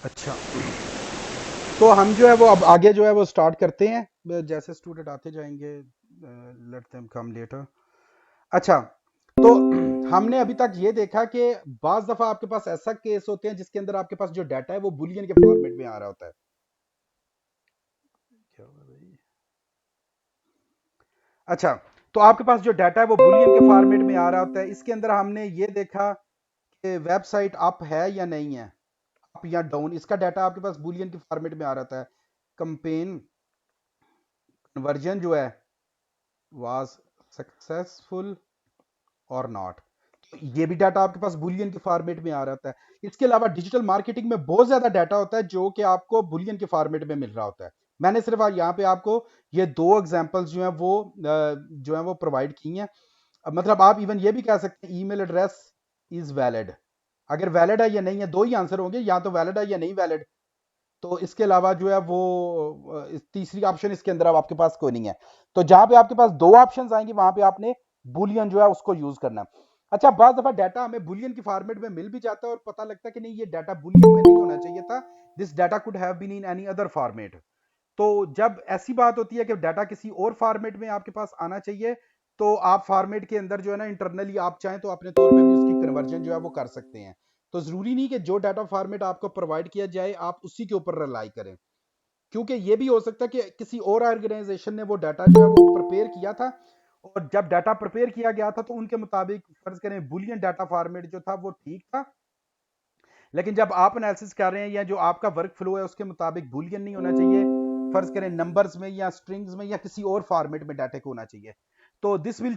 अच्छा, तो हम जो है वो अब आगे जो है वो स्टार्ट करते हैं, जैसे स्टूडेंट आते जाएंगे, लेट देम कम लेटर। अच्छा, तो हमने अभी तक ये देखा कि बाज दफा आपके पास ऐसा केस होते हैं जिसके अंदर आपके पास जो डाटा है वो बुलियन के फॉर्मेट में आ रहा होता है। क्या हुआ भाई? अच्छा, तो आपके पास जो डाटा है वो बुलियन के फॉर्मेट में आ रहा होता है। इसके अंदर हमने ये देखा कि वेबसाइट अप है या नहीं है, अप या डाउन, इसका डाटा आपके पास बुलियन के फॉर्मेट में आ रहा होता है। कंपेन कन्वर्जन जो है वाज सक्सेसफुल और नॉट, ये भी डाटा आपके पास बुलियन के फॉर्मेट में आ रहा होता है। इसके अलावा डिजिटल मार्केटिंग में बहुत ज्यादा डाटा होता है जो कि आपको बुलियन के फॉर्मेट में मिल रहा होता है। मैंने सिर्फ यहाँ पे आपको ये दो एग्जांपल्स जो है वो जो है वो प्रोवाइड की हैं। मतलब आप इवन ये भी कह सकते हैं ईमेल एड्रेस इज वैलिड। अगर वैलिड है या नहीं है, दो ही आंसर होंगे, या तो वैलिड है या नहीं वैलिड। तो इसके अलावा जो है वो तीसरी ऑप्शन इसके अंदर अब आपके पास कोई नहीं है। तो जहां पे आपके पास दो ऑप्शंस आएंगे वहां पे आपने बुलियन जो है उसको यूज करना है। अच्छा, बाज दफा डाटा हमें बुलियन की फॉर्मेट में मिल भी जाता है और पता लगता है कि नहीं ये डाटा बुलियन में नहीं होना चाहिए था, this data could have been in any other format. तो जब ऐसी बात होती है कि डाटा किसी और फॉर्मेट में आपके पास आना चाहिए, तो आप फॉर्मेट के अंदर जो है ना इंटरनली आप चाहें तो अपने तौर पे भी उसकी कन्वर्जन जो है वो कर सकते हैं। तो जरूरी नहीं कि जो डाटा फॉर्मेट आपको प्रोवाइड किया जाए आप उसी के ऊपर रिलाई करें, क्योंकि ये भी हो सकता है कि किसी और ऑर्गेनाइजेशन ने वो डाटा जो है वो प्रिपेयर किया था, और जब डाटा प्रिपेयर किया गया था तो उनके मुताबिक फर्ज करें बुलियन डाटा फॉर्मेट जो था वो ठीक था, लेकिन जब आप एनालिसिस कर रहे हैं या जो आपका वर्क फ्लो है उसके मुताबिक बुलियन नहीं होना चाहिए, फर्ज करें नंबर्स में या स्ट्रिंग्स में या किसी और फॉर्मेट में डाटा को होना चाहिए। तो this will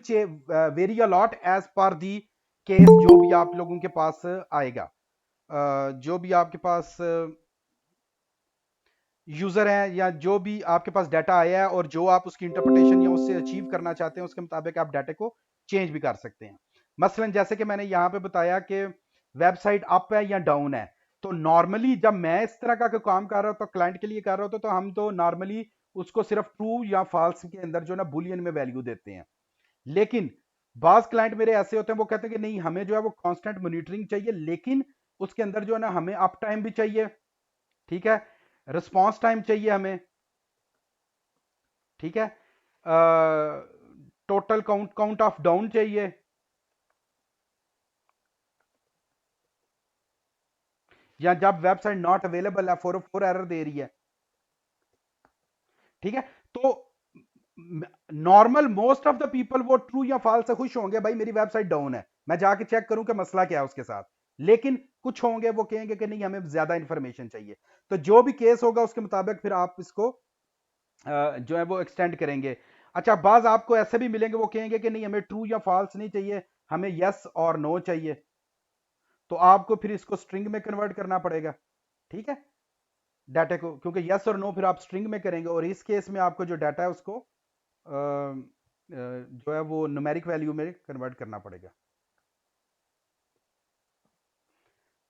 vary a lot as per the case जो भी आप लोगों के पास आएगा। जो भी आपके पास यूजर है या जो भी आपके पास डाटा आया है और जो आप उसकी इंटरप्रिटेशन या उससे अचीव करना चाहते हैं उसके मुताबिक आप डाटा को चेंज भी कर सकते हैं। मसलन जैसे कि मैंने यहां पे बताया कि वेबसाइट अप है या डाउन है, तो नॉर्मली जब मैं इस तरह का कोई काम कर रहा हूं तो क्लाइंट के लिए कर रहा होता तो हम तो नॉर्मली उसको सिर्फ ट्रू या फॉल्स के अंदर जो है ना बुलियन में वैल्यू देते हैं। लेकिन बाज क्लाइंट मेरे ऐसे होते हैं वो कहते हैं कि नहीं हमें जो है वो कांस्टेंट मॉनिटरिंग चाहिए, लेकिन उसके अंदर जो है ना हमें अप टाइम भी चाहिए, ठीक है, रिस्पॉन्स टाइम चाहिए हमें, ठीक है, total count count of down चाहिए, या जब वेबसाइट नॉट अवेलेबल है 404 एरर दे रही है, ठीक है। तो normal most of the people वो ट्रू या फॉल्स से खुश होंगे, भाई मेरी वेबसाइट डाउन है, मैं जाके चेक करूं कि मसला क्या है उसके साथ। लेकिन कुछ होंगे वो कहेंगे कि नहीं हमें ज्यादा इंफॉर्मेशन चाहिए। तो जो भी केस होगा उसके मुताबिक फिर आप इसको जो है वो एक्सटेंड करेंगे। अच्छा, बाज आपको ऐसे भी मिलेंगे वो कहेंगे कि नहीं हमें ट्रू या फॉल्स नहीं चाहिए, हमें यस और नो चाहिए। तो आपको फिर इसको स्ट्रिंग में कन्वर्ट करना पड़ेगा, ठीक है, डाटा को, क्योंकि यस और नो फिर आप स्ट्रिंग में करेंगे और इस केस में आपको जो डाटा है उसको जो है वो न्यूमेरिक वैल्यू में कन्वर्ट करना पड़ेगा,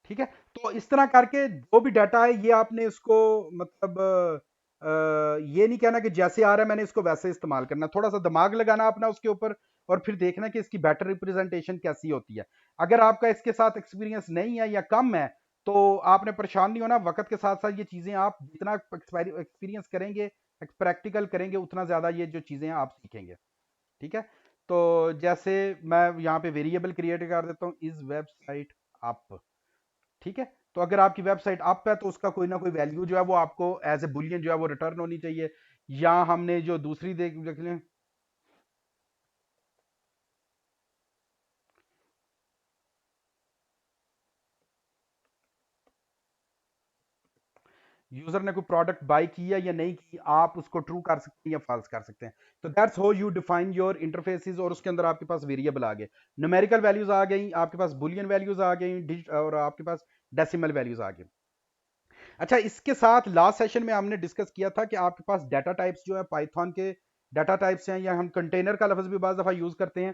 ठीक है। तो इस तरह करके जो भी डाटा है ये आपने इसको मतलब ये नहीं कहना कि जैसे आ रहा है मैंने इसको वैसे इस्तेमाल करना, थोड़ा सा दिमाग लगाना अपना उसके ऊपर और फिर देखना कि इसकी बेटर रिप्रेजेंटेशन कैसी होती है। अगर आपका इसके साथ एक्सपीरियंस नहीं है या कम है तो आपने परेशान नहीं होना, वक्त के साथ साथ ये चीज़ें आप जितना एक्सपीरियंस करेंगे, प्रैक्टिकल करेंगे, उतना ज़्यादा ये जो चीज़ें हैं आप सीखेंगे, ठीक है। तो जैसे मैं यहाँ पे वेरिएबल क्रिएट कर देता हूँ इस वेबसाइट अप, ठीक है। तो अगर आपकी वेबसाइट अप है तो उसका कोई ना कोई वैल्यू जो है वो आपको एज ए बुलियन जो है वो रिटर्न होनी चाहिए। या हमने जो दूसरी देख लें, यूजर ने कोई प्रोडक्ट बाय किया या नहीं की, आप उसको ट्रू कर सकते हैं या फॉल्स कर सकते हैं। तो that's how you define your interfaces, और उसके अंदर आपके पास वेरिएबल आ गए, न्यूमेरिकल वैल्यूज आ गई, आपके पास बुलियन वैल्यूज आ गई, और आपके पास डेसिमल वैल्यूज आ गई। अच्छा, इसके साथ लास्ट सेशन में हमने डिस्कस किया था कि आपके पास डाटा टाइप्स जो है पाइथन के डाटा टाइप्स हैं, या हम कंटेनर का लफ्ज भी बाज़ दफ़ा यूज़ करते हैं,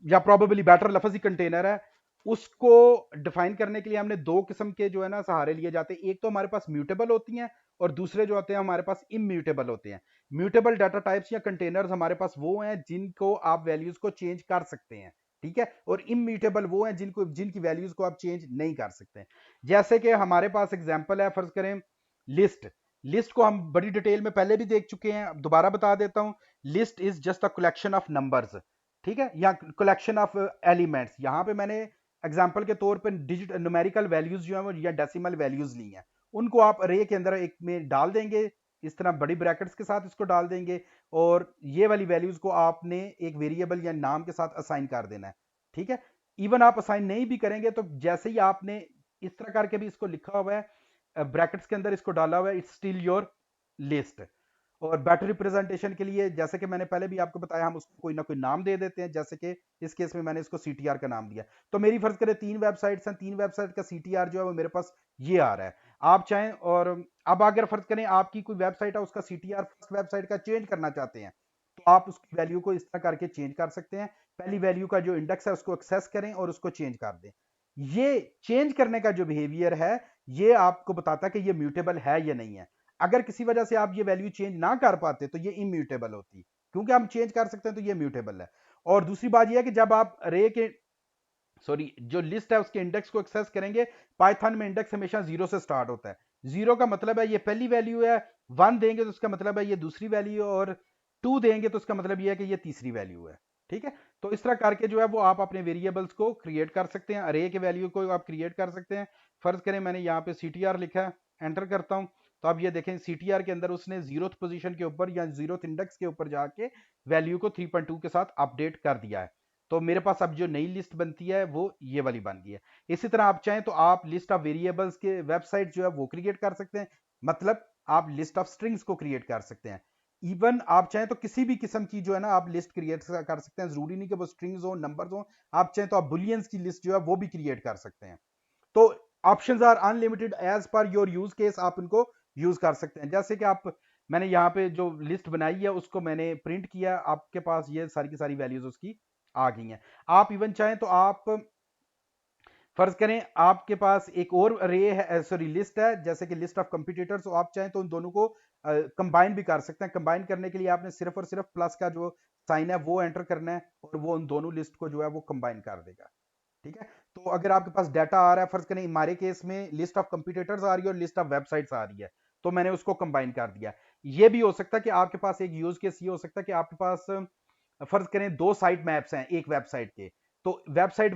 या प्रोबेबली बेटर लफ्ज ही कंटेनर है। उसको डिफाइन करने के लिए हमने दो किस्म के जो है ना सहारे लिए जाते हैं, एक तो हमारे पास म्यूटेबल होती हैं और दूसरे जो होते हैं हमारे पास इम्यूटेबल होते हैं। म्यूटेबल डाटा टाइप्स या कंटेनर्स हमारे पास वो हैं जिनको आप वैल्यूज को चेंज कर सकते हैं, ठीक है। और इम्यूटेबल वो हैं जिनकी वैल्यूज को आप चेंज नहीं कर सकते। जैसे कि हमारे पास एग्जांपल है, फर्ज करें लिस्ट। लिस्ट को हम बड़ी डिटेल में पहले भी देख चुके हैं, अब दोबारा बता देता हूं। List is just a collection of numbers, ठीक है, या कलेक्शन ऑफ एलिमेंट्स। यहां पे मैंने एग्जांपल के तौर पे डिजिट न्यूमेरिकल वैल्यूज जो है वो या डेसिमल वैल्यूज ली हैं, उनको आप अरे के अंदर एक में डाल देंगे, इस तरह बड़ी ब्रैकेट्स के साथ इसको डाल देंगे, और ये वाली वैल्यूज को आपने एक वेरिएबल या नाम के साथ असाइन कर देना है, ठीक है। इवन आप असाइन नहीं भी करेंगे तो जैसे ही आपने इस तरह करके भी इसको लिखा हुआ है, ब्रैकेट्स के अंदर इसको डाला हुआ है, इट्स स्टिल योर लिस्ट। और बेटर रिप्रेजेंटेशन के लिए, जैसे कि मैंने पहले भी आपको बताया, हम उसको कोई ना कोई नाम दे देते हैं, जैसे कि इस केस में मैंने इसको सीटीआर का नाम दिया। तो मेरी फर्ज करें 3 वेबसाइट्स हैं, 3 वेबसाइट का सीटीआर जो है वो मेरे पास ये आ रहा है। आप चाहें, और अब अगर फर्ज करें आपकी कोई वेबसाइट है, उसका सीटीआर फर्स्ट वेबसाइट का चेंज करना चाहते हैं, तो आप उसकी वैल्यू को इस तरह करके चेंज कर सकते हैं। पहली वैल्यू का जो इंडेक्स है उसको एक्सेस करें और उसको चेंज कर दें। ये चेंज करने का जो बिहेवियर है, ये आपको बताता है कि ये म्यूटेबल है या नहीं है। अगर किसी वजह से आप ये वैल्यू चेंज ना कर पाते तो ये इम्यूटेबल होती, क्योंकि हम चेंज कर सकते हैं तो ये म्यूटेबल है। और दूसरी बात ये है कि जब आप रे के सॉरी जो लिस्ट है उसके इंडेक्स को एक्सेस करेंगे, पाइथन में इंडेक्स हमेशा 0 से स्टार्ट होता है। 0 का मतलब है ये पहली वैल्यू है, 1 देंगे तो उसका मतलब है ये दूसरी वैल्यू है, और 2 देंगे तो उसका मतलब ये है कि ये तीसरी वैल्यू है, ठीक है। तो इस तरह करके जो है वो आप अपने वेरिएबल्स को क्रिएट कर सकते हैं, अरे के वैल्यू को आप क्रिएट कर सकते हैं। फर्ज करें मैंने यहाँ पे सीटीआर लिखा है, एंटर करता हूं, तो आप ये देखें सीटीआर के अंदर उसने 0th पोजीशन के ऊपर या 0th इंडेक्स के ऊपर जाके वैल्यू को 3.2 के साथ अपडेट कर दिया है। तो मेरे पास अब जो नई लिस्ट बनती है वो ये वाली बन गई है। इसी तरह आप चाहें तो आप लिस्ट ऑफ वेरिएबल्स के वेबसाइट जो है वो क्रिएट कर सकते हैं, मतलब आप लिस्ट ऑफ स्ट्रिंग्स को क्रिएट कर सकते हैं। इवन आप चाहें तो किसी भी किस्म की जो है ना आप लिस्ट क्रिएट कर सकते हैं, जरूरी नहीं कि वो स्ट्रिंग्स हो, नंबर्स हो। आप चाहें तो आप बुलियंस की लिस्ट जो है वो भी क्रिएट कर सकते हैं। तो options are unlimited, as per your use case आप इनको यूज कर सकते हैं। जैसे कि आप, मैंने यहाँ पे जो लिस्ट बनाई है उसको मैंने प्रिंट किया, आपके पास ये सारी की सारी वैल्यूज उसकी आ गई हैं। आप इवन चाहें तो आप फर्ज करें आपके पास एक और रे है, सॉरी लिस्ट है, जैसे कि लिस्ट ऑफ कंपटीटर्स, तो आप चाहें तो उन दोनों को कंबाइन भी कर सकते हैं। कंबाइन करने के लिए आपने सिर्फ और सिर्फ प्लस का जो साइन है वो एंटर करना है, और वो उन दोनों लिस्ट को जो है वो कंबाइन कर देगा, ठीक है। तो अगर आपके पास डाटा आ रहा है, फर्ज करें हमारे केस में लिस्ट ऑफ कंप्यूटर्स आ रही है और लिस्ट ऑफ वेबसाइट्स आ रही है, तो मैंने उसको कंबाइन कर दिया। ये भी हो सकता है कि आपके पास एक यूज केस ये हो सकता है कि आपके पास फर्ज करें 2 साइट मैप्स हैं एक वेबसाइट के, तो वेबसाइट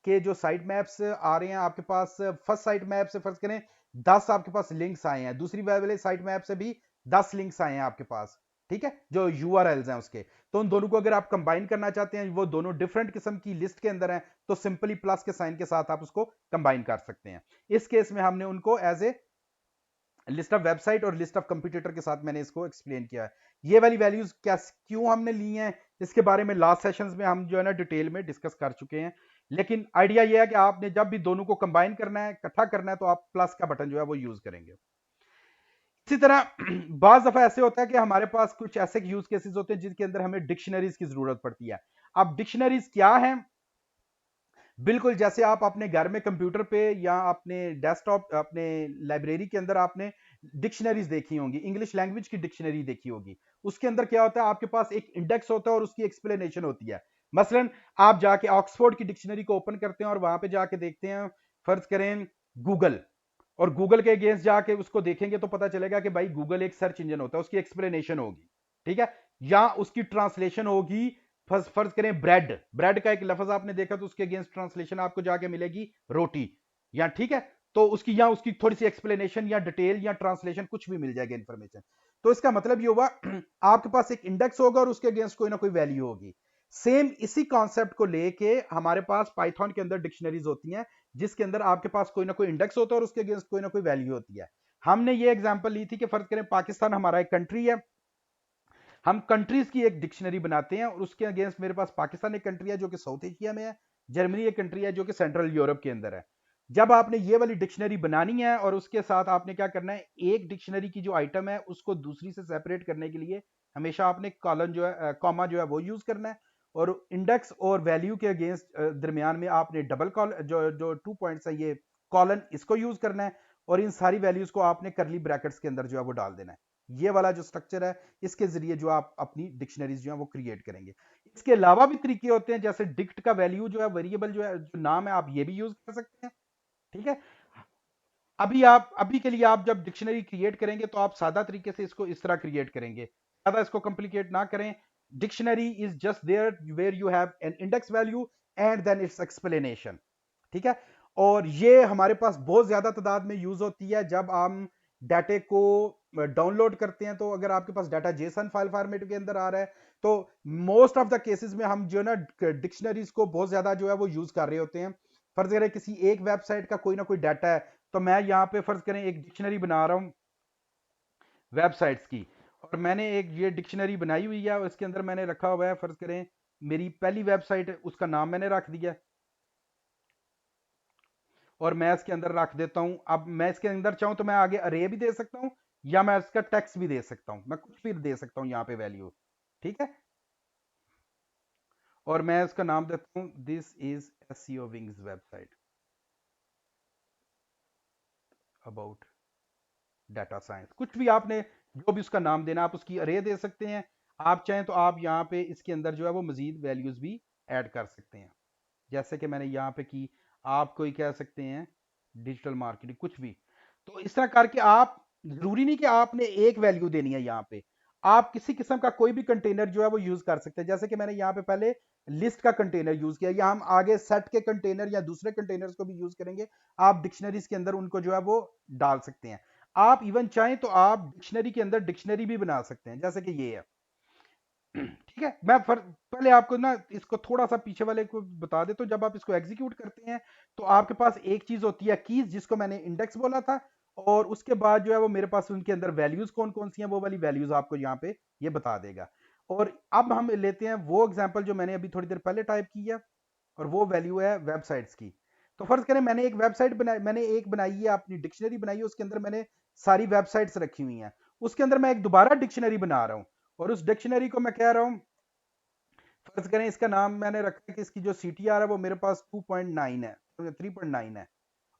के जो साइट मैप्स आ रहे हैं आपके पास, फर्स्ट साइट मैप से फर्ज करें 10 आपके पास लिंक्स आए हैं, दूसरी वाले साइट मैप से भी 10 लिंक्स आए हैं आपके पास, ठीक है, जो यूआरएल्स हैं उसके। तो उन दोनों को अगर आप कंबाइन करना चाहते हैं, वो दोनों डिफरेंट किस्म की लिस्ट के अंदर हैं, तो सिंपली प्लस के साइन के साथ आप उसको कंबाइन कर सकते हैं। इस केस में हमने उनको as a list of website और लिस्ट ऑफ कंप्यूटर के साथ मैंने इसको एक्सप्लेन किया है। ये वाली वैल्यूज क्या क्यों हमने ली हैं, इसके बारे में लास्ट सेशंस में हम जो है ना डिटेल में डिस्कस कर चुके हैं। लेकिन आइडिया ये है कि आपने जब भी दोनों को कंबाइन करना है, इकट्ठा करना है, तो आप प्लस का बटन जो है वो यूज करेंगे। इसी तरह बाज दफा ऐसे होता है कि हमारे पास कुछ ऐसे यूज केसेस होते हैं जिनके अंदर हमें डिक्शनरीज की जरूरत पड़ती है। अब डिक्शनरीज क्या है, बिल्कुल जैसे आप अपने घर में कंप्यूटर पे या अपने डेस्कटॉप, अपने लाइब्रेरी के अंदर आपने डिक्शनरीज देखी होंगी, इंग्लिश लैंग्वेज की डिक्शनरी देखी होगी। उसके अंदर क्या होता है, आपके पास एक इंडेक्स होता है और उसकी एक्सप्लेनेशन होती है। मसलन आप जाके ऑक्सफोर्ड की डिक्शनरी को ओपन करते हैं और वहां पे जाके देखते हैं, फर्ज करें गूगल, और गूगल के अगेंस्ट जाके उसको देखेंगे तो पता चलेगा कि भाई गूगल एक सर्च इंजन होता है, उसकी एक्सप्लेनेशन होगी, ठीक है, या उसकी ट्रांसलेशन होगी। फर्ज करें ब्रेड, ब्रेड का एक लफ्ज आपने देखा तो उसके अगेंस्ट ट्रांसलेशन आपको जाके मिलेगी रोटी, या ठीक है, तो उसकी या उसकी थोड़ी सी एक्सप्लेनेशन या डिटेल या ट्रांसलेशन कुछ भी मिल जाएगी इंफॉर्मेशन। तो इसका मतलब ये होगा आपके पास एक इंडेक्स होगा और उसके अगेंस्ट कोई ना कोई वैल्यू होगी। सेम इसी कॉन्सेप्ट को लेके हमारे पास पाइथन के अंदर डिक्शनरीज होती हैं, जिसके अंदर आपके पास कोई ना कोई इंडेक्स होता है और उसके अगेंस्ट कोई ना कोई वैल्यू होती है। हमने ये एग्जांपल ली थी कि फर्ज करें पाकिस्तान हमारा एक कंट्री है, हम कंट्रीज की एक डिक्शनरी बनाते हैं, और उसके अगेंस्ट मेरे पास पाकिस्तान एक कंट्री है जो कि साउथ एशिया में है, जर्मनी एक कंट्री है जो कि सेंट्रल यूरोप के अंदर है। जब आपने ये वाली डिक्शनरी बनानी है और उसके साथ आपने क्या करना है, एक डिक्शनरी की जो आइटम है उसको दूसरी से सेपरेट करने के लिए हमेशा आपने कॉलन जो है, कॉमा जो है वो यूज करना है, और इंडेक्स और वैल्यू के अगेंस्ट दरमियान में आपने डबल कॉल जो जो 2 पॉइंट्स है ये कॉलन, इसको यूज करना है, और इन सारी वैल्यूज को आपने करली ब्रैकेट्स के अंदर जो है वो डाल देना है। ये वाला जो स्ट्रक्चर है, इसके जरिए जो आप अपनी डिक्शनरीज जो है वो क्रिएट करेंगे। इसके अलावा भी तरीके होते हैं, जैसे डिक्ट का वैल्यू जो है, वेरिएबल जो है, जो नाम है, आप ये भी यूज कर सकते हैं। ठीक है, अभी के लिए आप जब डिक्शनरी क्रिएट करेंगे तो आप सादा तरीके से इसको इस तरह क्रिएट करेंगे, ज्यादा इसको कॉम्प्लिकेट ना करें। Dictionary is just there where you have an index value and then its explanation. ठीक है, और ये हमारे पास बहुत ज्यादा तादाद में यूज होती है जब हम डाटे को डाउनलोड करते हैं। तो अगर आपके पास डाटा जेसन फाइल फॉर्मेट के अंदर आ रहा है तो मोस्ट ऑफ द केसेस में हम जो है ना डिक्शनरीज को बहुत ज्यादा जो है वो यूज कर रहे होते हैं। फर्ज करें किसी एक वेबसाइट का कोई ना कोई डाटा है, तो मैं यहाँ पे फर्ज करें एक डिक्शनरी बना रहा हूँ वेबसाइट्स की, और मैंने एक ये डिक्शनरी बनाई हुई है, और इसके अंदर मैंने रखा हुआ है, फर्ज करें मेरी पहली वेबसाइट है, उसका नाम मैंने रख दिया, और मैं इसके अंदर रख देता हूं। अब मैं इसके अंदर चाहूं तो मैं आगे अरे भी दे सकता हूं, या मैं इसका टेक्स्ट भी दे सकता हूं, मैं कुछ भी दे सकता हूं यहाँ पे वैल्यू। ठीक है, और मैं इसका नाम देता हूं this is SEO wings website about data science. कुछ भी आपने जो भी उसका नाम देना, आप उसकी अरे दे सकते हैं। आप चाहें तो आप यहाँ पे इसके अंदर जो है वो मजीद वैल्यूज भी ऐड कर सकते हैं, जैसे कि मैंने यहाँ पे की। आप कोई कह सकते हैं डिजिटल मार्केटिंग, कुछ भी। तो इस तरह करके आप, जरूरी नहीं कि आपने एक वैल्यू देनी है यहाँ पे, आप किसी किस्म का कोई भी कंटेनर जो है वो यूज कर सकते हैं। जैसे कि मैंने यहाँ पे पहले लिस्ट का कंटेनर यूज किया, या हम आगे सेट के कंटेनर या दूसरे कंटेनर्स को भी यूज करेंगे। आप डिक्शनरीज के अंदर उनको जो है वो डाल सकते हैं। आप इवन चाहें तो आप डिक्शनरी के अंदर डिक्शनरी भी बना सकते हैं, जैसे कि ये है। ठीक है, पहले आपको ना इसको थोड़ा सा पीछे वाले को बता दे। तो जब आप इसको एग्जीक्यूट करते हैं तो आपके पास एक चीज होती है कीज, जिसको मैंने इंडेक्स बोला था, और उसके बाद जो है वो मेरे पास उनके अंदर वैल्यूज कौन कौन सी हैं, वो वाली वैल्यूज आपको यहाँ पे ये बता देगा। और अब हम लेते हैं वो एग्जांपल जो मैंने अभी थोड़ी देर पहले टाइप की है, और वो वैल्यू है वेबसाइट्स की। तो फर्ज करें मैंने एक वेबसाइट बनाई, मैंने एक बनाई है अपनी डिक्शनरी बनाई है, उसके अंदर मैंने सारी वेबसाइट्स रखी हुई हैं। उसके अंदर मैं एक दोबारा डिक्शनरी बना रहा हूं, और उस डिक्शनरी को मैं कह रहा हूं, फर्ज करें इसका नाम मैंने रखा है कि इसकी जो CTR है वो मेरे पास 2.9 है, 3.9 है।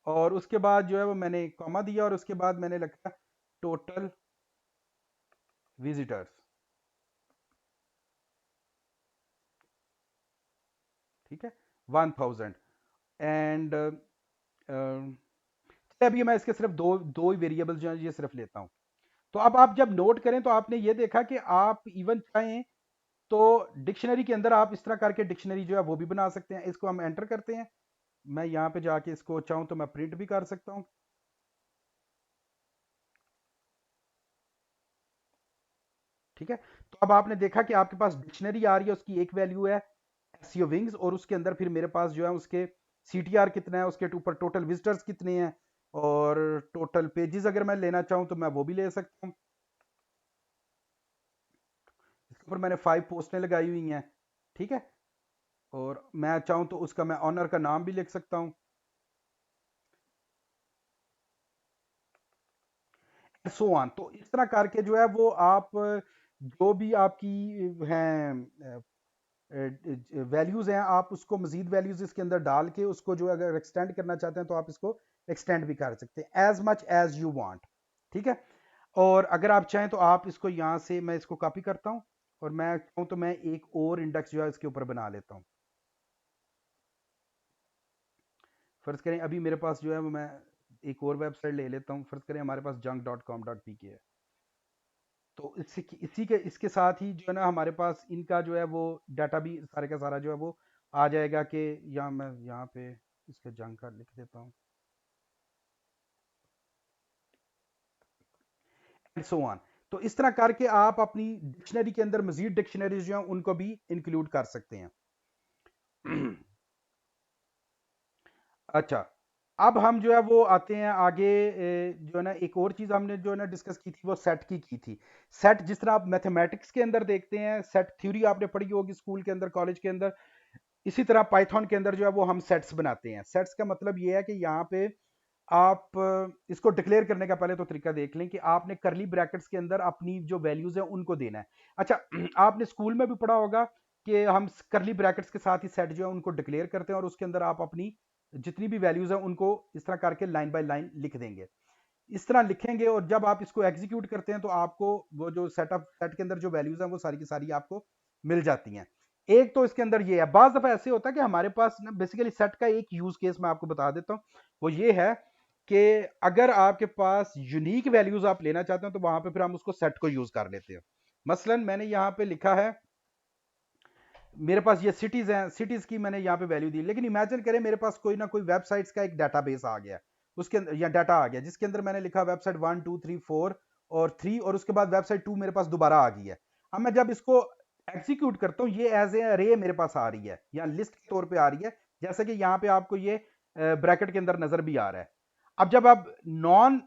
और उसके बाद जो है वो मैंने कॉमा दिया, और उसके बाद मैंने लिखा टोटल विजिटर्स। ठीक है, 1000। एंड अभी मैं इसके सिर्फ दो ही वेरिएबल्स जो है ये सिर्फ लेता हूं। तो अब आप जब नोट करें तो आपने ये देखा कि आप इवन चाहें तो डिक्शनरी के अंदर आप इस तरह करके डिक्शनरी जो है वो भी बना सकते हैं। इसको हम एंटर करते हैं, मैं यहाँ पे जाके इसको चाहूँ तो मैं प्रिंट भी कर सकता हूँ। ठीक है, तो अब आपने देखा कि आपके पास डिक्शनरी आ रही है, उसकी एक वैल्यू है एसईओ विंग्स, और उसके अंदर फिर मेरे पास जो है उसके CTR कितना है, उसके ऊपर टोटल विजिटर्स कितने हैं, और टोटल पेजेस अगर मैं लेना चाहूँ तो मैं वो भी ले सकता हूँ। इसके ऊपर मैंने 5 पोस्टें लगाई हुई हैं। ठीक है, और मैं चाहूँ तो उसका मैं ऑनर का नाम भी लिख सकता हूँ, सो ऑन। तो इस तरह करके जो है वो आप जो भी आपकी हैं वैल्यूज हैं, आप उसको मजीद वैल्यूज इसके अंदर डाल के उसको जो अगर एक्सटेंड करना चाहते हैं तो आप इसको एक्सटेंड भी कर सकते हैं as much as you want. ठीक है, और अगर आप चाहें तो आप इसको यहाँ से, मैं इसको कॉपी करता हूँ, और मैं चाहूँ तो मैं एक और इंडेक्स जो है इसके ऊपर बना लेता हूँ। फर्ज करें अभी मेरे पास जो है वो, मैं एक और वेबसाइट ले लेता हूँ। फर्ज करें हमारे पास junk.com.pk है। तो इसी के इसके साथ ही जो है ना हमारे पास इनका जो है वो डाटा भी सारे का सारा जो है वो आ जाएगा। कि या मैं यहाँ पे इसका जंक का लिख देता हूँ, एंड सो ऑन। तो इस तरह करके आप अपनी डिक्शनरी के अंदर मजीद डिक्शनरीज जो हैं उनको भी इंक्लूड कर सकते हैं। अच्छा, अब हम जो है वो आते हैं आगे। जो है ना एक और चीज हमने जो है ना डिस्कस की थी वो सेट की थी। सेट जिस तरह आप मैथमेटिक्स के अंदर देखते हैं, सेट थ्योरी आपने पढ़ी होगी स्कूल के अंदर, कॉलेज के अंदर, इसी तरह पाइथन के अंदर जो है वो हम सेट्स बनाते हैं। सेट्स का मतलब ये है कि यहाँ पे आप इसको डिक्लेयर करने का पहले तो तरीका देख लें कि आपने करली ब्रैकेट्स के अंदर अपनी जो वैल्यूज है उनको देना है। अच्छा, आपने स्कूल में भी पढ़ा होगा कि हम करली ब्रैकेट्स के साथ ही सेट जो है उनको डिक्लेयर करते हैं, और उसके अंदर आप अपनी जितनी भी वैल्यूज है उनको इस तरह करके लाइन बाय लाइन लिख देंगे। इस तरह लिखेंगे, और जब आप इसको एग्जीक्यूट करते हैं तो आपको वो जो सेट के अंदर जो वैल्यूज हैं वो सारी की सारी आपको मिल जाती हैं। एक तो इसके अंदर ये है, बाज दफा ऐसे होता है कि हमारे पास ना बेसिकली सेट का एक यूज केस मैं आपको बता देता हूँ, वो ये है कि अगर आपके पास यूनिक वैल्यूज आप लेना चाहते हैं तो वहां पे फिर हम उसको सेट को यूज कर लेते हैं। मसलन मैंने यहाँ पे लिखा है, मेरे पास ये सिटीज हैं, सिटीज की मैंने यहाँ पे वैल्यू दी, लेकिन इमेजिन करें मेरे पास कोई ना कोई वेबसाइट्स का एक डाटाबेस आ गया, उसके अंदर या डाटा आ गया जिसके अंदर मैंने लिखा वेबसाइट 1 2 3 4 और 3, और उसके बाद वेबसाइट 2 मेरे पास दोबारा आ गई है। अब मैं जब इसको एग्जीक्यूट करता हूँ, ये एज ए रे मेरे पास आ रही है या लिस्ट के तौर पर आ रही है, जैसे कि यहाँ पे आपको ये ब्रैकेट के अंदर नजर भी आ रहा है। अब जब आप नॉन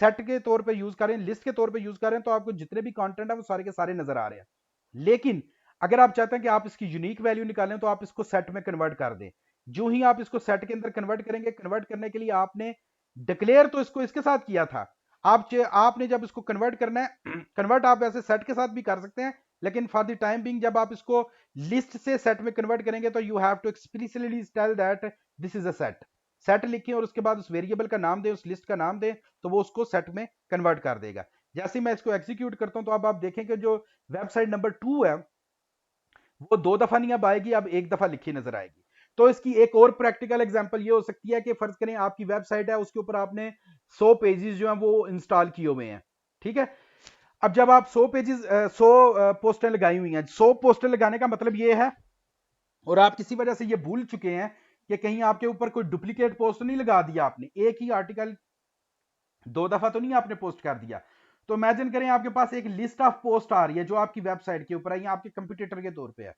सेट के तौर पे यूज करें, लिस्ट के तौर पे यूज करें, तो आपको जितने भी कंटेंट है वो सारे के सारे नजर आ रहे हैं। लेकिन अगर आप चाहते हैं कि आप इसकी यूनिक वैल्यू निकालें तो आप इसको सेट में कन्वर्ट कर दें। जो ही आप इसको सेट के अंदर कन्वर्ट करेंगे, कन्वर्ट करने के लिए आपने डिक्लेयर तो इसको इसके साथ किया था, आपने जब इसको कन्वर्ट करना है, कन्वर्ट आप ऐसे सेट के साथ भी कर सकते हैं, लेकिन फॉर द टाइम बिंग जब आप इसको लिस्ट से सेट में कन्वर्ट करेंगे तो you have to explicitly tell that this is a set. Set लिखें और उसके बाद उस वेरिएबल का नाम दें, उस लिस्ट का नाम दें, तो वो उसको सेट में कन्वर्ट कर देगा। जैसे ही मैं इसको एग्जीक्यूट करता हूं तो अब आप देखें कि जो वेबसाइट नंबर 2 है वो 2 दफा नहीं अब आएगी, अब 1 दफा लिखी नजर आएगी। तो इसकी एक और प्रैक्टिकल एग्जांपल ये हो सकती है कि फर्ज करें आपकी वेबसाइट है, उसके ऊपर आपने 100 पेजेस जो हैं वो इंस्टॉल किए हुए हैं, ठीक है। अब जब आप 100 पेजेस 100 पोस्टें लगाई हुई हैं, 100 पोस्टें लगाने का मतलब ये है, और आप किसी वजह से ये भूल चुके हैं कि कहीं आपके ऊपर कोई डुप्लीकेट पोस्ट नहीं लगा दिया, आपने एक ही आर्टिकल 2 दफा तो नहीं आपने पोस्ट कर दिया। तो इमेजिन करें आपके पास एक लिस्ट ऑफ पोस्ट आ रही है जो आपकी वेबसाइट के ऊपर है या आपके कंप्यूटर के तौर पे है।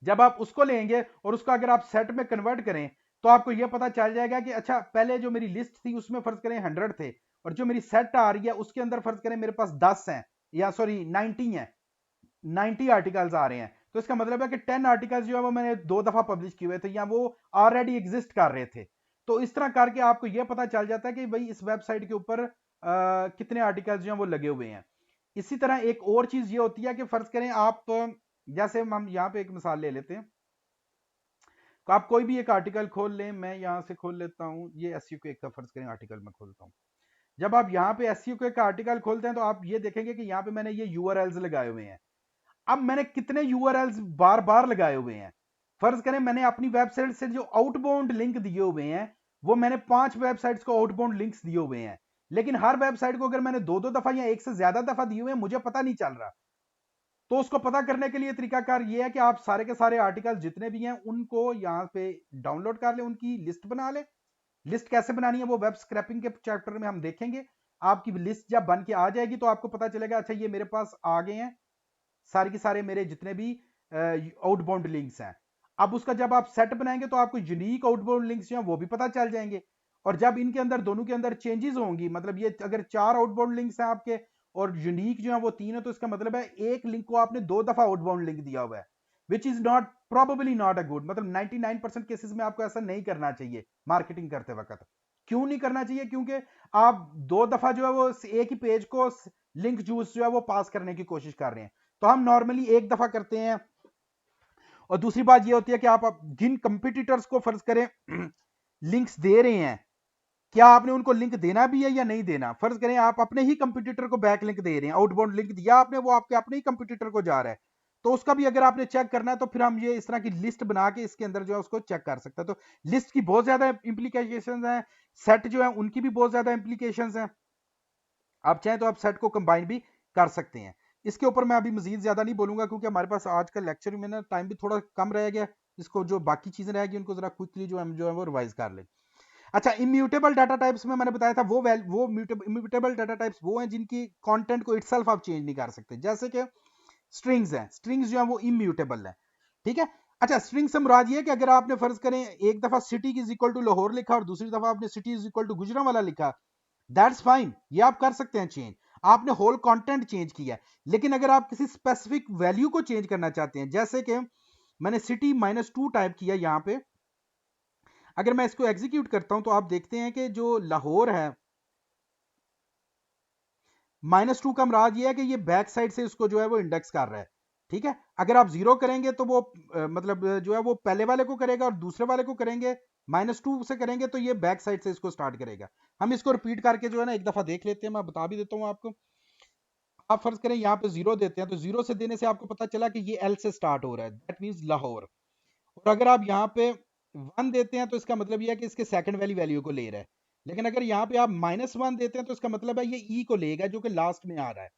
जब आप उसको लेंगे और उसको अगर आप सेट में कन्वर्ट करें तो आपको यह पता चल जाएगा कि अच्छा पहले जो मेरी लिस्ट थी उसमें फर्ज करें 100 थे, और जो मेरी सेट आ रही है उसके अंदर फर्ज करें मेरे पास 10 हैं, या सॉरी 90 हैं, 90 आर्टिकल्स आ रहे हैं। तो इसका मतलब है कि 10 आर्टिकल्स जो है वो मैंने 2 दफा पब्लिश किए हुए थे या वो ऑलरेडी एग्जिस्ट कर रहे थे। तो इस तरह करके आपको यह पता चल जाता है कि भाई इस वेबसाइट के ऊपर कितने आर्टिकल्स जो हैं वो लगे हुए हैं। इसी तरह एक और चीज ये होती है कि फर्ज करें आप, जैसे हम यहाँ पे एक मिसाल ले लेते हैं, तो आप कोई भी एक आर्टिकल खोल लें, मैं यहाँ से खोल लेता हूँ, ये एसईओ के एक का फर्ज करें आर्टिकल मैं खोलता हूँ। जब आप यहाँ पे एसईओ के एक आर्टिकल खोलते हैं तो आप ये देखेंगे कि यहाँ पे मैंने ये यूआरएल्स लगाए हुए हैं। अब मैंने कितने यूआरएल्स बार बार लगाए हुए हैं, फर्ज करें मैंने अपनी वेबसाइट से जो आउटबाउंड लिंक दिए हुए हैं वो मैंने 5 वेबसाइट्स को आउटबाउंड लिंक्स दिए हुए हैं, लेकिन हर वेबसाइट को अगर मैंने 2 2 दफा या एक से ज्यादा दफा दिए हुए हैं मुझे पता नहीं चल रहा। तो उसको पता करने के लिए तरीकाकार ये है कि आप सारे के सारे आर्टिकल जितने भी हैं उनको यहाँ पे डाउनलोड कर लें, उनकी लिस्ट बना लें। लिस्ट कैसे बनानी है वो वेब स्क्रैपिंग के चैप्टर में हम देखेंगे। आपकी लिस्ट जब बन के आ जाएगी तो आपको पता चलेगा अच्छा ये मेरे पास आ गए हैं सारे के सारे मेरे जितने भी आउटबाउंड लिंक्स हैं। अब उसका जब आप सेट बनाएंगे तो आपको यूनिक आउटबाउंड लिंक्स जो हैं वो भी पता चल जाएंगे। और जब इनके अंदर दोनों के अंदर चेंजेस होंगी, मतलब ये अगर 4 आउटबाउंड लिंक्स हैं आपके और यूनिक जो है वो 3 है, तो इसका मतलब है एक लिंक को आपने 2 दफा आउटबाउंड लिंक दिया हुआ है, which is not probably not a good, मतलब 99% केसेस में आपको ऐसा नहीं करना चाहिए मार्केटिंग करते वक्त। क्यों नहीं करना चाहिए? क्योंकि आप 2 दफा जो है वो एक ही पेज को लिंक जूस जो है वो पास करने की कोशिश कर रहे हैं। तो हम नॉर्मली एक दफा करते हैं। और दूसरी बात ये होती है कि आप जिन कंपिटिटर्स को फर्ज करें लिंक्स दे रहे हैं, क्या आपने उनको लिंक देना भी है या नहीं देना। फर्ज करें आप अपने ही कंप्यूटर को बैक लिंक दे रहे हैं, आउटबाउंड लिंक दिया आपने, वो आपके अपने ही कंप्यूटर को जा रहा है, तो उसका भी अगर आपने चेक करना है तो फिर हम ये इस तरह की लिस्ट बना के इसके अंदर जो है उसको चेक कर सकते हैं। तो लिस्ट की बहुत ज्यादा इंप्लीकेशन है, सेट जो है उनकी भी बहुत ज्यादा इंप्लीकेशन है। आप चाहें तो आप सेट को कंबाइन भी कर सकते हैं। इसके ऊपर मैं अभी मजीद ज्यादा नहीं बोलूंगा क्योंकि हमारे पास आज का लेक्चर में ना टाइम भी थोड़ा कम रह गया। इसको जो बाकी चीजें रहेगी उनको जरा क्विकली जो है वो रिवाइज कर ले। अच्छा, इम्यूटेबल डाटा टाइप्स में मैंने बताया था वो इम्यूटेबल डाटा टाइप्स वो हैं जिनकी कंटेंट को इटसेल्फ आप चेंज नहीं कर सकते, जैसे कि स्ट्रिंग्स हैं। स्ट्रिंग्स जो है वो इम्यूटेबल है, ठीक है। अच्छा, स्ट्रिंग से मुराद ये है कि अगर आपने फर्ज करें एक दफा city is equal to Lahore लिखा और दूसरी दफा आपने city is equal to Gujranwala लिखा, दैट्स फाइन, ये आप कर सकते हैं चेंज, आपने होल कंटेंट चेंज किया है। लेकिन अगर आप किसी स्पेसिफिक वैल्यू को चेंज करना चाहते हैं, जैसे कि मैंने सिटी -2 टाइप किया यहां पे, अगर मैं इसको एग्जीक्यूट करता हूं तो आप देखते हैं कि जो लाहौर है -2 का मुराद ये है कि ये बैक साइड से इसको जो है वो इंडेक्स कर रहा है, ठीक है। अगर आप 0 करेंगे तो वो मतलब जो है वो पहले वाले को करेगा, और दूसरे वाले को करेंगे -2 से करेंगे तो ये बैक साइड से इसको स्टार्ट करेगा। हम इसको रिपीट करके जो है ना एक दफा देख लेते हैं, मैं बता भी देता हूं आपको। आप फर्ज करें यहाँ पे 0 देते हैं, तो 0 से देने से आपको पता चला कि ये एल से स्टार्ट हो रहा है, दैट मीन्स लाहौर। और अगर आप यहाँ पे 1 देते हैं तो इसका मतलब ये है कि इसके सेकंड वाली वैल्यू को ले रहा है। लेकिन अगर यहाँ पे आप -1 देते हैं तो इसका मतलब है ये ई को लेगा जो कि लास्ट में आ रहा है।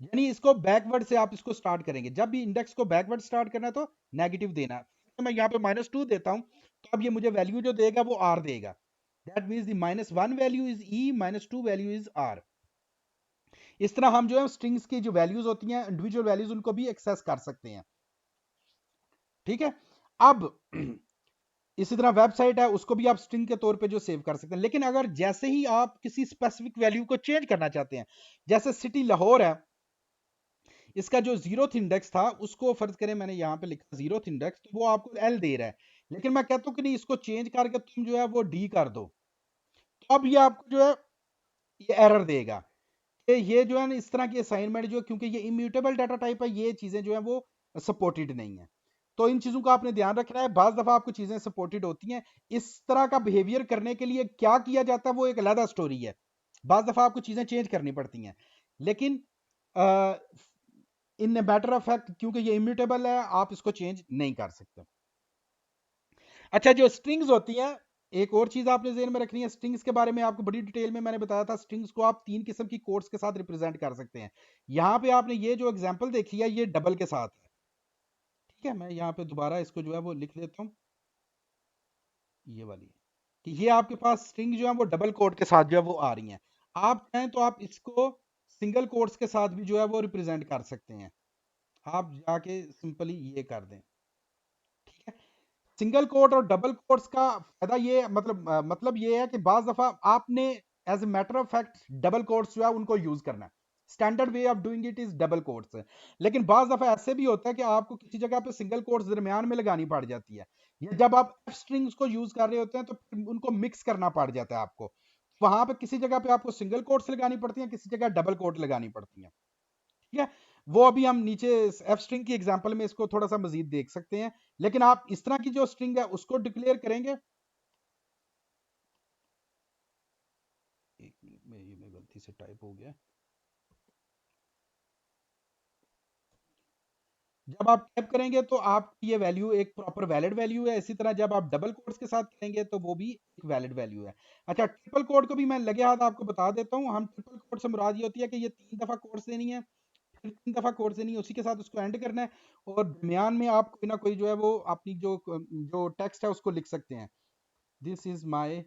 यानी इसको बैकवर्ड से आप इसको स्टार्ट करेंगे। जब भी इंडेक्स को बैकवर्ड स्टार्ट करना है तो नेगेटिव देना है। तो मैं यहाँ पे -2 देता हूँ, तो अब ये मुझे वैल्यू जो देगा वो आर देगा। That means the -1 value is E, -2 value is R. इस तरह हम जो है स्ट्रिंग्स की जो वैल्यूज होती हैं, इंडिविजुअल वैल्यूज, उनको भी एक्सेस कर सकते हैं। ठीक है। अब इसी तरह वेबसाइट है, उसको भी आप स्ट्रिंग के तौर पे जो सेव कर सकते हैं। लेकिन अगर जैसे ही आप किसी स्पेसिफिक वैल्यू को चेंज करना चाहते हैं, जैसे सिटी लाहौर है, इसका जो 0th इंडेक्स था उसको फर्ज करें मैंने यहाँ पे लिखा 0th इंडेक्स, तो वो आपको एल दे रहा है। लेकिन मैं कहता हूँ कि नहीं, इसको चेंज करके तुम जो है वो डी कर दो, तो अब ये आपको जो है ये एरर देगा कि ये जो है ना, इस तरह की असाइनमेंट जो, क्योंकि ये इम्यूटेबल डाटा टाइप है, ये चीज़ें जो है वो सपोर्टेड नहीं है। तो इन चीज़ों का आपने ध्यान रखना है। बाज़ दफ़ा आपको चीज़ें सपोर्टेड होती हैं, इस तरह का बिहेवियर करने के लिए क्या किया जाता है वो एक अलग स्टोरी है। बाज़ दफ़ा आपको चीज़ें चेंज करनी पड़ती हैं, लेकिन इन मैटर ऑफ फैक्ट क्योंकि ये इम्यूटेबल है, आप इसको चेंज नहीं कर सकते। अच्छा, जो स्ट्रिंग्स होती हैं, एक और चीज आपने ज़हन में रखनी है। स्ट्रिंग्स के बारे में आपको बड़ी डिटेल में मैंने बताया था। स्ट्रिंग्स को आप 3 किस्म की कोड्स के साथ रिप्रेजेंट कर सकते हैं। यहाँ पे आपने ये जो एग्जांपल देखी है, ये डबल के साथ है। ठीक है, मैं यहाँ पे दोबारा इसको जो है वो लिख देता हूँ, ये वाली, कि ये आपके पास स्ट्रिंग जो है वो डबल कोड के साथ जो है वो आ रही हैं। आप चाहें तो आप इसको सिंगल कोड्स के साथ भी जो है वो रिप्रेजेंट कर सकते हैं। आप जाके सिंपली ये कर दें। ठीक है। सिंगल कोट और डबल कोट्स का फायदा ये मतलब ये है कि बाज दफा आपने as a matter of fact double quotes जो है उनको यूज करना है। Standard way of doing it is double quotes है। लेकिन बाज दफा ऐसे भी होता है कि आपको किसी जगह पे सिंगल कोट्स दरमियान में लगानी पड़ जाती है, या जब आप एफ स्ट्रिंग्स को यूज कर रहे होते हैं तो फिर उनको मिक्स करना पड़ जाता है आपको। वहां पे किसी जगह पे आपको सिंगल कोट्स लगानी पड़ती है, किसी जगह डबल कोट लगानी पड़ती है। ठीक है। वो अभी हम नीचे एफ स्ट्रिंग की एग्जांपल में इसको थोड़ा सा मजीद देख सकते हैं। लेकिन आप इस तरह की जो स्ट्रिंग है उसको डिक्लेयर करेंगे। एक मिनट में, ये मैं गलती से टाइप हो गया। जब आप टाइप करेंगे तो आप ये वैल्यू एक प्रॉपर वैलिड वैल्यू है। इसी तरह जब आप डबल कोड्स के साथ करेंगे तो वो भी एक वैलिड वैल्यू है। अच्छा, ट्रिपल कोड को भी मैं लगे हाथ आपको बता देता हूँ। हम ट्रिपल कोड से मुराद ये होती है कि ये 3 दफा कोड्स देनी है, फिर 3 दफा कोड्स देनी है, उसी के साथ उसको एंड करना है। और दरमियान में आप कोई ना कोई जो है वो अपनी जो टेक्स्ट है उसको लिख सकते हैं। This is my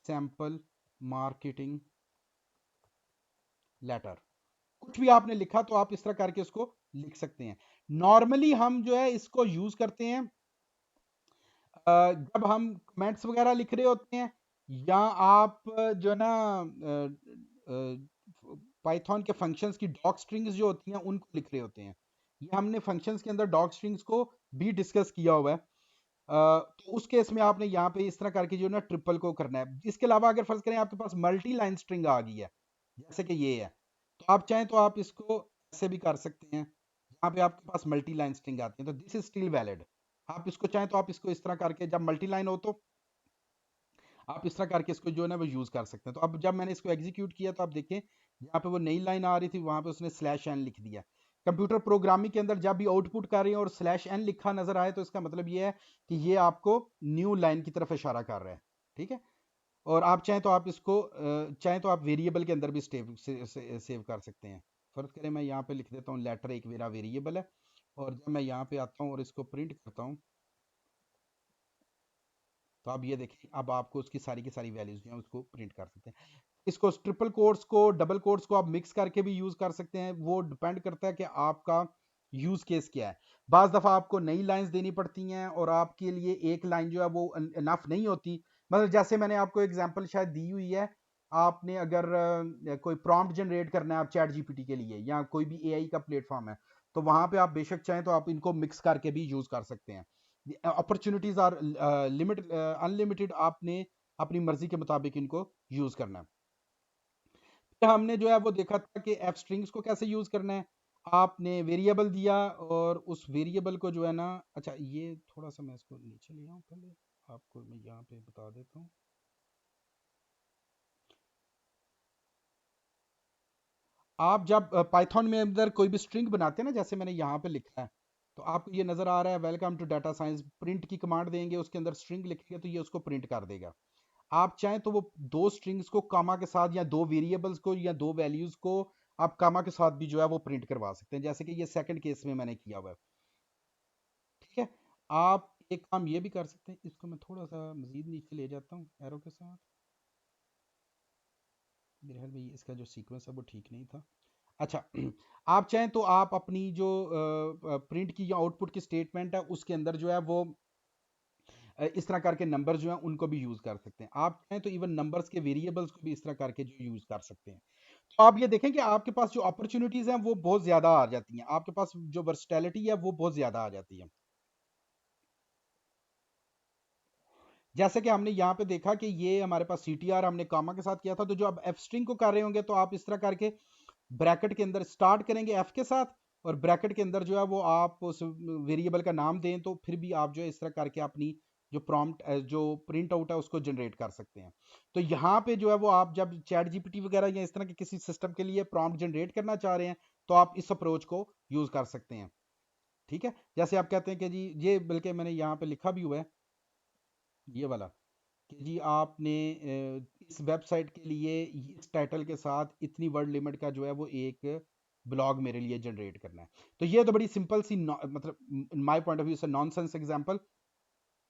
sample marketing letter. कुछ भी आपने लिखा तो आप इस तरह करके उसको लिख सकते हैं। नॉर्मली हम जो है इसको यूज करते हैं जब हम कमेंट्स वगैरह लिख रहे होते हैं, या आप जो है ना पाइथन के फंक्शंस की डॉक स्ट्रिंग्स जो होती हैं उनको लिख रहे होते हैं। ये हमने फंक्शंस के अंदर डॉक स्ट्रिंग्स को भी डिस्कस किया हुआ है। तो उस केस में आपने यहाँ पे इस तरह करके जो है ना ट्रिपल को करना है। इसके अलावा अगर फर्ज करें आपके पास मल्टी लाइन स्ट्रिंग आ गई है, जैसे कि ये है, तो आप चाहें तो आप इसको ऐसे भी कर सकते हैं। यहाँ पे आपके पास मल्टी लाइन स्ट्रिंग आती है तो दिस इज स्टिल वैलिड। आप इसको चाहें तो आप इसको इस तरह करके, जब मल्टी लाइन हो तो आप इस तरह करके इसको जो है ना वो यूज कर सकते हैं। तो अब जब मैंने इसको एग्जीक्यूट किया तो आप देखें यहाँ पे वो नई लाइन आ रही थी, वहां पे उसने स्लैश एन लिख दिया। कंप्यूटर प्रोग्रामिंग के अंदर जब भी आउटपुट कर रहे हैं और स्लैश एन लिखा नजर आए तो इसका मतलब ये है कि ये आपको न्यू लाइन की तरफ इशारा कर रहा है। ठीक है। और आप चाहें तो आप इसको चाहें तो आप वेरिएबल के अंदर भी सेव कर सकते हैं। फर्ज करें मैं यहाँ पे लिख देता हूँ लेटर, एक मेरा वेरिएबल है, और जब मैं यहाँ पे आता हूँ और इसको प्रिंट करता हूँ तो आप ये देखिए, अब आपको उसकी सारी की सारी वैल्यूज जो है उसको प्रिंट कर सकते हैं। इसको ट्रिपल कोट्स को, डबल कोट्स को आप मिक्स करके भी यूज कर सकते हैं। वो डिपेंड करता है कि आपका यूज केस क्या है। बाज दफा आपको नई लाइंस देनी पड़ती हैं और आपके लिए एक लाइन जो है वो इनफ नहीं होती। मतलब जैसे मैंने आपको एग्जांपल शायद दी हुई है, आपने अगर कोई प्रॉम्प्ट जनरेट करना है आप चैट जीपीटी के लिए, या कोई भी एआई का प्लेटफॉर्म है, तो वहां पे आप बेशक चाहें तो आप इनको मिक्स करके भी यूज कर सकते हैं। अपॉर्चुनिटीज आर अनलिमिटेड, आपने अपनी मर्जी के मुताबिक इनको यूज करना है। फिर हमने जो है वो देखा था कि एफ स्ट्रिंग्स को कैसे यूज करना है। आपने वेरिएबल दिया और उस वेरिएबल को जो है ना, अच्छा ये थोड़ा सा मैं इसको नीचे ले आऊँ, पहले आपको मैं यहाँ पे बता देता हूँ। आप जब पाइथन में अंदर कोई भी स्ट्रिंग बनाते हैं ना, जैसे मैंने यहाँ पे लिखा है, तो आपको ये नजर आ रहा है welcome to data science, print की कमांड देंगे, उसके अंदर स्ट्रिंग लिखेंगे तो ये उसको प्रिंट कर देगा। आप चाहें तो वो दो स्ट्रिंग्स को कामा के साथ या दो वेरिएबल्स को या दो वैल्यूज को आप कामा के साथ भी जो है वो प्रिंट करवा सकते हैं, जैसे कि ये सेकंड केस में मैंने किया हुआ है। ठीक है। आप एक काम ये भी कर सकते हैं, इसको मैं थोड़ा सा मजीद नीचे ले जाता हूँ एरो के साथ। मेरे ख्याल में इसका जो सीक्वेंस है वो ठीक नहीं था। अच्छा आप चाहें तो आप अपनी जो प्रिंट की या आउटपुट की स्टेटमेंट है उसके अंदर जो है वो इस तरह करके नंबर जो हैं उनको भी यूज कर सकते हैं। आप चाहें तो इवन नंबर्स के वेरिएबल्स को भी इस तरह करके जो यूज कर सकते हैं। तो आप ये देखें कि आपके पास जो अपॉर्चुनिटीज हैं वो बहुत ज्यादा आ जाती हैं, आपके पास जो वर्सटैलिटी है वो बहुत ज्यादा आ जाती है। जैसे कि हमने यहाँ पे देखा कि ये हमारे पास CTR हमने कामा के साथ किया था, तो जो आप एफ स्ट्रिंग को कर रहे होंगे तो आप इस तरह करके ब्रैकेट के अंदर स्टार्ट करेंगे एफ के साथ, और ब्रैकेट के अंदर जो है वो आप उस वेरिएबल का नाम दें, तो फिर भी आप जो है इस तरह करके अपनी जो प्रॉम्प्ट जो प्रिंट आउट है उसको जनरेट कर सकते हैं। तो यहाँ पे जो है वो आप जब चैट जीपीटी वगैरह या इस तरह के किसी सिस्टम के लिए प्रॉम्प्ट जनरेट करना चाह रहे हैं तो आप इस अप्रोच को यूज कर सकते हैं। ठीक है। जैसे आप कहते हैं कि जी ये, बल्कि मैंने यहाँ पे लिखा भी हुआ है ये वाला, कि जी आपने इस वेबसाइट के लिए इस टाइटल के साथ इतनी वर्ड लिमिट का जो है वो एक ब्लॉग मेरे लिए जनरेट करना है। तो ये तो बड़ी सिंपल सी मतलब माय पॉइंट ऑफ व्यू से nonsense example,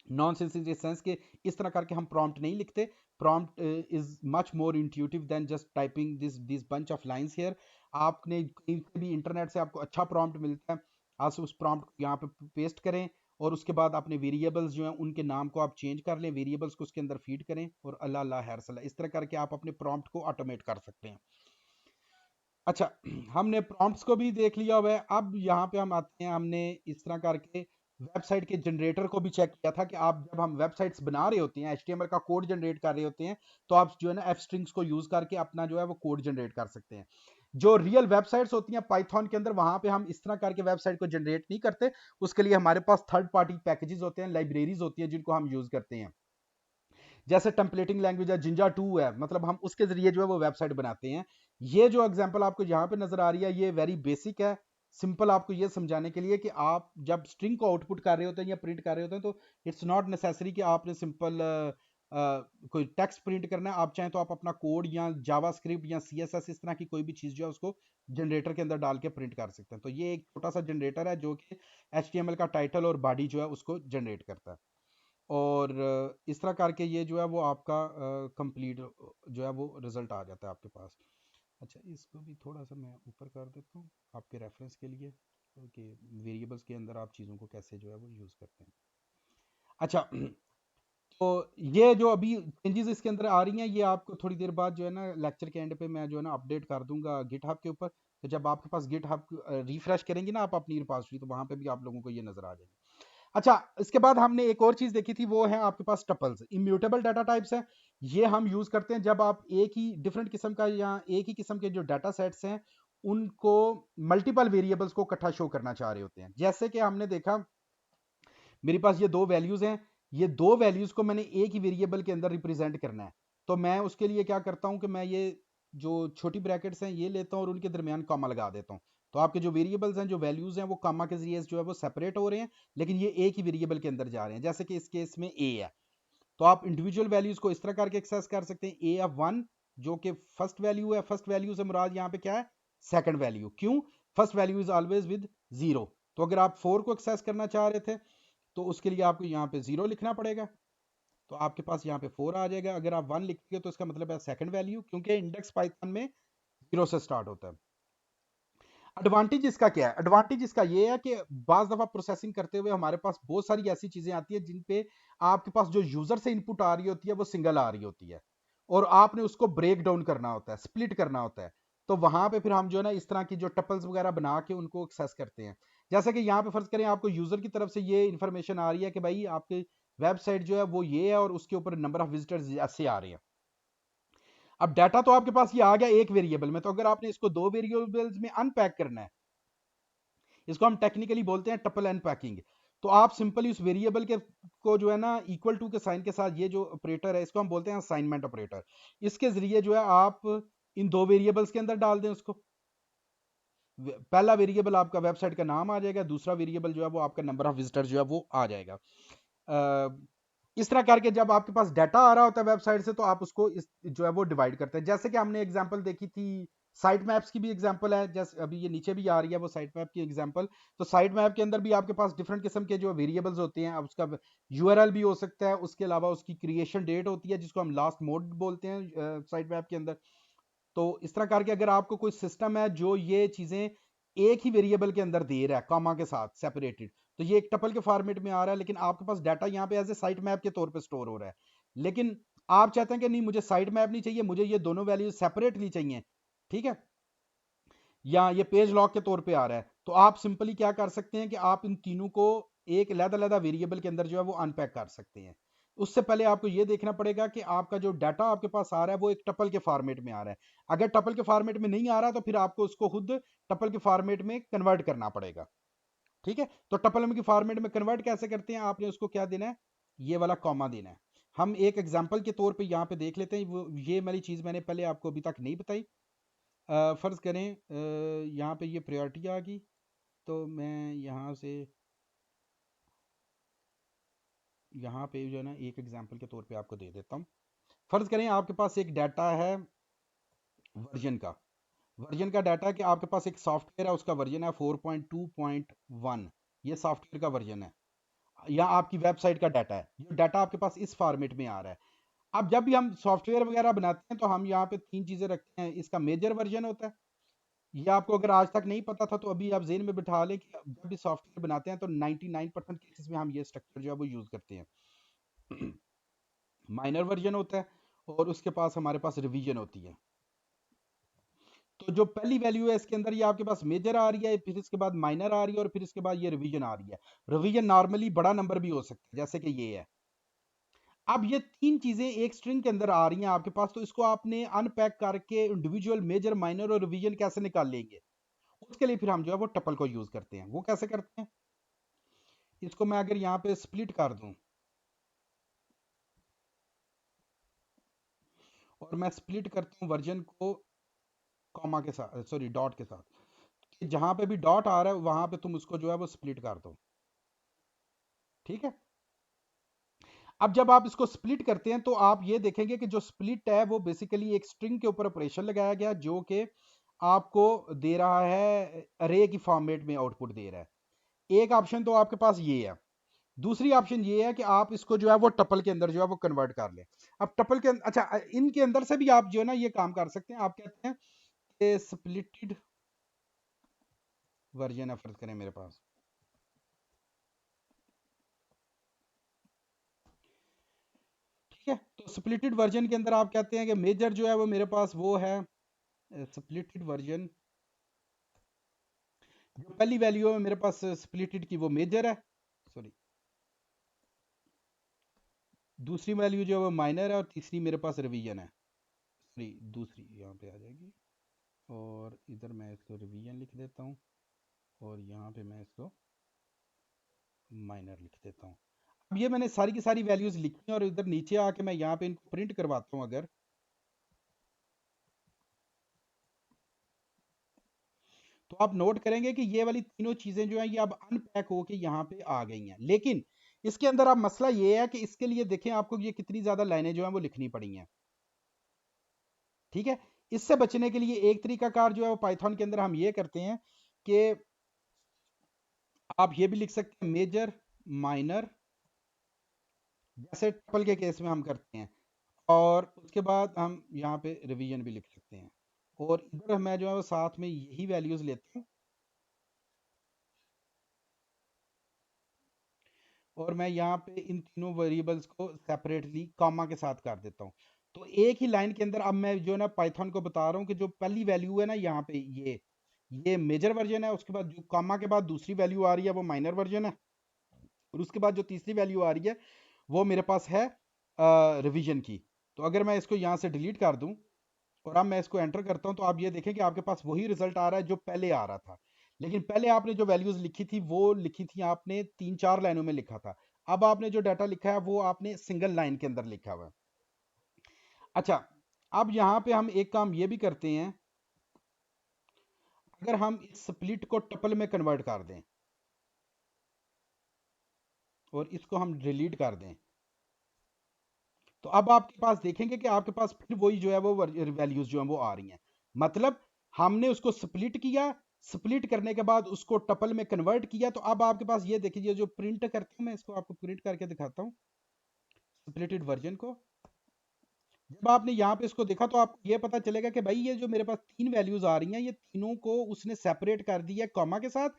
nonsense in the sense कि इस तरह करके हम प्रॉम्प्ट नहीं लिखते। Prompt is much more intuitive than just typing this bunch of lines here. आपने कहीं से भी इंटरनेट से आपको अच्छा प्रॉम्प्ट मिलता है, आप उस प्रॉम्प्ट को यहाँ पे पेस्ट करें, और उसके बाद अपने वेरिएबल्स जो हैं उनके नाम को आप चेंज कर लें, वेरिएबल्स को उसके अंदर फीड करें, और अल्लाह अल्लाह हैर सल्ला, इस तरह करके आप अपने प्रॉम्प्ट को ऑटोमेट कर सकते हैं। अच्छा हमने प्रॉम्प्ट्स को भी देख लिया हुआ है। अब यहाँ पे हम आते हैं, हमने इस तरह करके वेबसाइट के जनरेटर को भी चेक किया था कि आप जब हम वेबसाइट्स बना रहे होते हैं, HTML का कोड जनरेट कर रहे होते हैं, तो आप जो है ना एफ स्ट्रिंग्स को यूज करके अपना जो है वो कोड जनरेट कर सकते हैं। जो रियल वेबसाइट्स होती हैं पाइथन के अंदर, वहां पे हम इस तरह करके वेबसाइट को जनरेट नहीं करते। उसके लिए हमारे पास थर्ड पार्टी पैकेजेस होते हैं, लाइब्रेरीज होती हैं जिनको हम यूज करते हैं। जैसे टेम्पलेटिंग लैंग्वेज है, जिंजा 2 है, मतलब हम उसके जरिए जो है वो वेबसाइट बनाते हैं। ये जो एग्जांपल आपको यहाँ पे नजर आ रही है ये वेरी बेसिक है, सिंपल आपको ये समझाने के लिए कि आप जब स्ट्रिंग को आउटपुट कर रहे होते हैं या प्रिंट कर रहे होते हैं तो इट्स नॉट नेसेसरी कि आपने सिंपल कोई टेक्स्ट प्रिंट करना है। आप चाहें तो आप अपना कोड या जावास्क्रिप्ट या CSS इस तरह की कोई भी चीज़ जो है उसको जनरेटर के अंदर डाल के प्रिंट कर सकते हैं। तो ये एक छोटा सा जनरेटर है जो कि HTML का टाइटल और बॉडी जो है उसको जनरेट करता है। और इस तरह करके ये जो है वो आपका कंप्लीट जो है वो रिजल्ट आ जाता है आपके पास। अच्छा इसको भी थोड़ा सा मैं ऊपर कर देता हूँ आपके रेफरेंस के लिए, कि वेरिएबल्स के अंदर आप चीज़ों को कैसे जो है वो यूज़ करते हैं। अच्छा तो ये जो अभी चेंजेस इसके अंदर आ रही हैं ये आपको थोड़ी देर बाद जो है ना लेक्चर के एंड पे मैं जो है ना अपडेट कर दूंगा गिटहब के ऊपर। तो जब आपके पास गिटहब रिफ्रेश करेंगे ना आप अपनी रिपॉजिटरी, तो वहां पे भी आप लोगों को ये नजर आ जाएगी। अच्छा इसके बाद हमने एक और चीज देखी थी, वो है आपके पास टपल्स, इम्यूटेबल डाटा टाइप्स हैं। ये हम यूज करते हैं जब आप एक ही डिफरेंट किस्म का या एक ही किस्म के जो डाटा सेट्स हैं उनको मल्टीपल वेरिएबल्स को इकट्ठा शो करना चाह रहे होते हैं। जैसे कि हमने देखा मेरे पास ये दो वैल्यूज हैं, ये दो वैल्यूज को मैंने एक ही वेरिएबल के अंदर रिप्रेजेंट करना है। तो मैं उसके लिए क्या करता हूं कि मैं ये जो छोटी ब्रैकेट्स हैं ये लेता हूं और उनके दरमियान कॉमा लगा देता हूं। तो आपके जो वेरिएबल्स हैं जो वैल्यूज हैं वो कॉमा के जरिए जो है वो सेपरेट हो रहे हैं, लेकिन ये एक ही वेरिएबल के अंदर जा रहे हैं। जैसे कि इस केस में ए है, तो आप इंडिविजुअल वैल्यूज को इस तरह करके एक्सेस कर सकते हैं। ए ऑफ वन जो कि फर्स्ट वैल्यू है, फर्स्ट वैल्यू से मुराद यहाँ पे क्या है, सेकंड वैल्यू। क्यों? First value is always with zero. तो अगर आप फोर को एक्सेस करना चाह रहे थे तो उसके लिए आपको यहाँ पे जीरो लिखना पड़ेगा, तो आपके पास यहाँ पे फोर आ जाएगा। अगर आप वन लिखेंगे तो इसका मतलब है सेकंड वैल्यू, क्योंकि इंडेक्स पाइथन में जीरो से स्टार्ट होता है। एडवांटेज इसका क्या है? एडवांटेज इसका ये है कि बाज दफा प्रोसेसिंग करते हुए हमारे पास बहुत सारी ऐसी चीजें आती है जिन पे आपके पास जो यूजर से इनपुट आ रही होती है वो सिंगल आ रही होती है, और आपने उसको ब्रेक डाउन करना होता है, स्प्लिट करना होता है। तो वहां पे फिर हम जो है ना इस तरह की जो टपल्स वगैरह बना के उनको एक्सेस करते हैं। जैसे कि यहाँ पे फर्ज करें आपको यूजर की तरफ से ये इंफॉर्मेशन आ रही है कि भाई आपकी वेबसाइट जो है वो ये है और उसके ऊपर नंबर ऑफ विजिटर्स ऐसे आ रहे हैं। अब डाटा तो आपके पास ये आ गया एक वेरिएबल में, तो अगर आपने इसको दो वेरिएबल्स में अनपैक करना है, इसको हम टेक्निकली बोलते हैं टपल अनपैकिंग। तो आप सिंपली उस वेरिएबल के को जो है ना इक्वल टू के साइन के साथ, ये जो ऑपरेटर है इसको हम बोलते हैं असाइनमेंट ऑपरेटर, इसके जरिए जो है आप इन दो वेरिएबल्स के अंदर डाल दें उसको। पहला वेरिएबल आपका वेबसाइट का नाम आ जाएगा, दूसरा वेरिएबल जो है वो आपका नंबर ऑफ विजिटर जो है वो आ जाएगा। इस तरह करके जब आपके पास डाटा आ रहा होता है वेबसाइट से, तो आप उसको इस जो है वो डिवाइड करते हैं। जैसे कि हमने एग्जांपल देखी थी, साइट मैप्स की भी एग्जांपल है, जैसे अभी ये नीचे भी आ रही है वो साइट मैप की एग्जांपल। तो साइट मैप के अंदर भी आपके पास डिफरेंट किस्म के जो वेरिएबल्स होते हैं, अब उसका यूआरएल भी हो सकता है, उसके अलावा उसकी क्रिएशन डेट होती है जिसको हम लास्ट मोड बोलते हैं साइट मैप के अंदर। तो इस तरह करके अगर आपको कोई सिस्टम है जो ये चीजें एक ही वेरिएबल के अंदर दे रहा है कॉमा के साथ सेपरेटेड, तो ये एक टपल के फॉर्मेट में आ रहा है, लेकिन आपके पास डाटा यहाँ पे एज ए साइट मैप के तौर पे स्टोर हो रहा है। लेकिन आप चाहते हैं कि नहीं, मुझे साइट मैप नहीं चाहिए, मुझे ये दोनों वैल्यूज सेपरेटली चाहिए, ठीक है, या ये पेज लॉक के तौर पे आ रहा है, तो आप सिंपली क्या कर सकते हैं कि आप इन तीनों को एक अलग-अलग वेरिएबल के अंदर जो है वो अनपैक कर सकते हैं। उससे पहले आपको ये देखना पड़ेगा कि आपका जो डाटा आपके पास आ रहा है वो एक टपल के फॉर्मेट में आ रहा है। अगर टपल के फॉर्मेट में नहीं आ रहा, तो फिर आपको उसको खुद टपल के फॉर्मेट में कन्वर्ट करना पड़ेगा। ठीक है, तो टपल के फॉर्मेट में कन्वर्ट कैसे करते हैं, आपने उसको क्या देना है, ये वाला कॉमा देना है। हम एक एग्जाम्पल के तौर पे यहाँ पे देख लेते हैं, वो ये वाली चीज़ मैंने पहले आपको अभी तक नहीं बताई। फ़र्ज़ करें यहाँ पे ये प्रायोरिटी आ गई, तो मैं यहाँ से यहाँ पे जो है ना एक एग्जांपल के तौर पे आपको दे देता हूँ। फ़र्ज़ करें आपके पास एक डाटा है वर्जन का, वर्जन का डाटा है कि आपके पास एक सॉफ्टवेयर है, उसका वर्जन है 4.2.1, ये सॉफ्टवेयर का वर्जन है, या आपकी वेबसाइट का डाटा है, ये डाटा आपके पास इस फॉर्मेट में आ रहा है। अब जब भी हम सॉफ्टवेयर वगैरह बनाते हैं तो हम यहाँ पे तीन चीज़ें रखते हैं, इसका मेजर वर्जन होता है। ये आपको अगर आज तक नहीं पता था तो अभी आप ज़हन में बिठा लें कि जब भी सॉफ्टवेयर बनाते हैं तो 99% केसेस में हम ये स्ट्रक्चर जो है वो यूज़ करते हैं। माइनर वर्जन होता है और उसके पास हमारे पास रिवीजन होती है। तो जो पहली वैल्यू है इसके अंदर, ये आपके पास मेजर आ रही है, फिर इसके बाद माइनर आ रही है, और फिर इसके बाद ये रिवीजन आ रही है। रिवीजन नॉर्मली बड़ा नंबर भी हो सकता है, जैसे कि ये है। अब ये तीन चीजें एक स्ट्रिंग के अंदर आ रही हैं आपके पास, तो इसको आपने अनपैक करके इंडिविजुअल मेजर, माइनर और रिवीजन कैसे निकाल लेंगे, उसके लिए फिर हम जो है वो टपल को यूज करते हैं। वो कैसे करते हैं, इसको मैं अगर यहाँ पे स्प्लिट कर दूं, और मैं स्प्लिट करता हूँ वर्जन को कॉमा के साथ, सॉरी डॉट के साथ, जहां पे भी डॉट आ रहा है वहां पे तुम उसको जो है वो स्प्लिट कर दो। ठीक है, अब जब आप इसको स्प्लिट करते हैं तो आप ये देखेंगे कि जो स्प्लिट है वो बेसिकली एक स्ट्रिंग के ऊपर ऑपरेशन लगाया गया, जो कि आपको दे रहा है अरे की फॉर्मेट में आउटपुट दे रहा है। एक ऑप्शन तो आपके पास ये है, दूसरी ऑप्शन ये है कि आप इसको जो है वो टपल के अंदर जो है वो कन्वर्ट कर लें। अब टपल के अंदर, अच्छा, इनके अंदर से भी आप जो है ना ये काम कर सकते हैं। आप कहते हैं कि स्प्लिटेड वर्जन है, फर्ज करें मेरे पास, ठीक है, तो स्प्लिटेड वर्जन के अंदर आप कहते हैं कि मेजर जो है वो मेरे पास वो है, स्प्लिटेड वर्जन, जो पहली वैल्यू है मेरे पास स्प्लिटेड की वो मेजर है, सॉरी, दूसरी वैल्यू जो है वो माइनर है, और तीसरी मेरे पास रिवीजन है, सॉरी दूसरी यहाँ पे आ जाएगी, और इधर मैं इसको रिवीजन लिख देता हूँ, और यहाँ पे मैं इसको माइनर लिख देता हूँ। अब ये मैंने सारी की सारी वैल्यूज लिखी हैं, और इधर नीचे आके मैं यहाँ पे इनको प्रिंट करवाता हूँ अगर, तो आप नोट करेंगे कि ये वाली तीनों चीजें जो हैं ये अब अनपैक होके यहाँ पे आ गई हैं। लेकिन इसके अंदर अब मसला ये है कि इसके लिए देखें आपको ये कितनी ज्यादा लाइनें जो हैं वो लिखनी पड़ी हैं। ठीक है, इससे बचने के लिए एक तरीकाकार जो है वो पाइथन के अंदर हम ये करते हैं कि आप ये भी लिख सकते हैं मेजर, माइनर, जैसे ट्रिपल के केस में हम करते हैं, और उसके बाद हम यहाँ पे रिवीजन भी लिख सकते हैं, और इधर मैं जो है वो साथ में यही वैल्यूज लेता हूँ, और मैं यहाँ पे इन तीनों वेरिएबल्स को सेपरेटली कॉमा के साथ कर देता हूँ। तो एक ही लाइन के अंदर अब मैं जो है ना पाइथन को बता रहा हूँ कि जो पहली वैल्यू है ना यहाँ पे ये मेजर वर्जन है, उसके बाद जो कॉमा के बाद दूसरी वैल्यू आ रही है वो माइनर वर्जन है, और उसके बाद जो तीसरी वैल्यू आ रही है वो मेरे पास है रिवीजन की। तो अगर मैं इसको यहाँ से डिलीट कर दूँ और अब मैं इसको एंटर करता हूँ, तो आप ये देखें कि आपके पास वही रिजल्ट आ रहा है जो पहले आ रहा था। लेकिन पहले आपने जो वैल्यूज लिखी थी वो लिखी थी आपने 3-4 लाइनों में लिखा था, अब आपने जो डाटा लिखा है वो आपने सिंगल लाइन के अंदर लिखा हुआ है। अच्छा, अब यहाँ पे हम एक काम ये भी करते हैं, अगर हम इस स्प्लिट को टपल में कन्वर्ट कर दें और इसको हम डिलीट कर दें, तो अब आपके पास देखेंगे कि आपके पास फिर वही जो है वो वैल्यूज जो है वो आ रही हैं। मतलब हमने उसको स्प्लिट किया, स्प्लिट करने के बाद उसको टपल में कन्वर्ट किया, तो अब आपके पास ये देखिए जो प्रिंट करते हैं, मैं इसको आपको प्रिंट करके दिखाता हूँ स्प्लिटेड वर्जन को। जब आपने यहाँ पे इसको देखा तो आपको ये पता चलेगा कि भाई ये जो मेरे पास तीन वैल्यूज आ रही हैं, ये तीनों को उसने सेपरेट कर दिया कॉमा के साथ,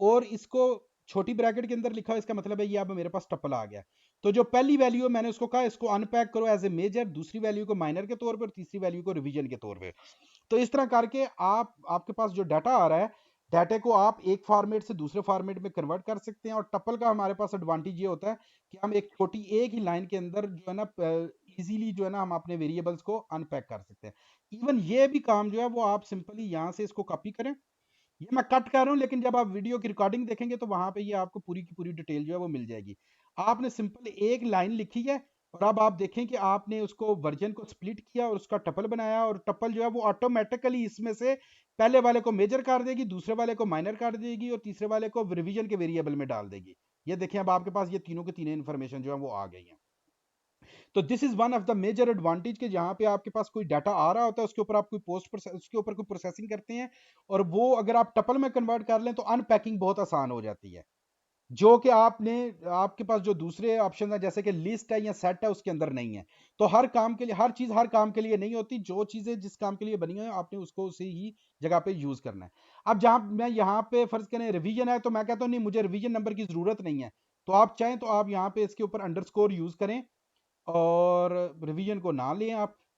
और इसको छोटी ब्रैकेट के अंदर लिखा, इसका मतलब है ये अब मेरे पास टपल आ गया। तो जो पहली वैल्यू है मैंने उसको कहा इसको अनपैक करो एज ए मेजर, दूसरी वैल्यू को माइनर के तौर पर, तीसरी वैल्यू को रिवीजन के तौर पे। तो इस तरह करके आपके पास जो डाटा आ रहा है, डाटा को आप एक फॉर्मेट से दूसरे फॉर्मेट में कन्वर्ट कर सकते हैं। और टपल का हमारे पास एडवांटेज ये होता है कि हम एक छोटी एक ही लाइन के अंदर जो है ना इजीली जो है ना हम अपने वेरिएबल्स को अनपैक कर सकते हैं। इवन ये भी काम जो है वो आप सिंपली यहाँ से इसको कॉपी करें, ये मैं कट कर रहा हूँ, लेकिन जब आप वीडियो की रिकॉर्डिंग देखेंगे तो वहां पे ये आपको पूरी की पूरी डिटेल जो है वो मिल जाएगी। आपने सिंपल एक लाइन लिखी है, और अब आप देखें कि आपने उसको वर्जन को स्प्लिट किया और उसका टपल बनाया, और टपल जो है वो ऑटोमेटिकली इसमें से पहले वाले को मेजर कर देगी, दूसरे वाले को माइनर कर देगी, और तीसरे वाले को रिवीजन के वेरिएबल में डाल देगी। ये देखें अब आपके पास ये तीनों के तीनों इन्फॉर्मेशन जो है वो आ गई है। तो this is one of the major advantage कि जहां पे आपके पास कोई डाटा आ रहा होता है उसके ऊपर आप कोई उसके ऊपर कोई प्रोसेसिंग करते हैं, और वो अगर आप टपल में कन्वर्ट कर लें तो अनपैकिंग बहुत आसान हो जाती है, जो कि आपने आपके पास जो दूसरे ऑप्शन है जैसे कि लिस्ट है या सेट है उसके अंदर नहीं है। तो हर काम के लिए हर चीज हर काम के लिए नहीं होती, जो चीजें जिस काम के लिए बनी हुई है आपने उसको उसी ही जगह पे यूज करना है। अब जहां मैं यहाँ पे फर्ज करें रिवीजन है, तो मैं कहता हूँ नहीं मुझे रिवीजन नंबर की जरूरत नहीं है, तो आप चाहें तो आप यहाँ पे इसके ऊपर अंडरस्कोर यूज करें और रिवीजन को ना लें।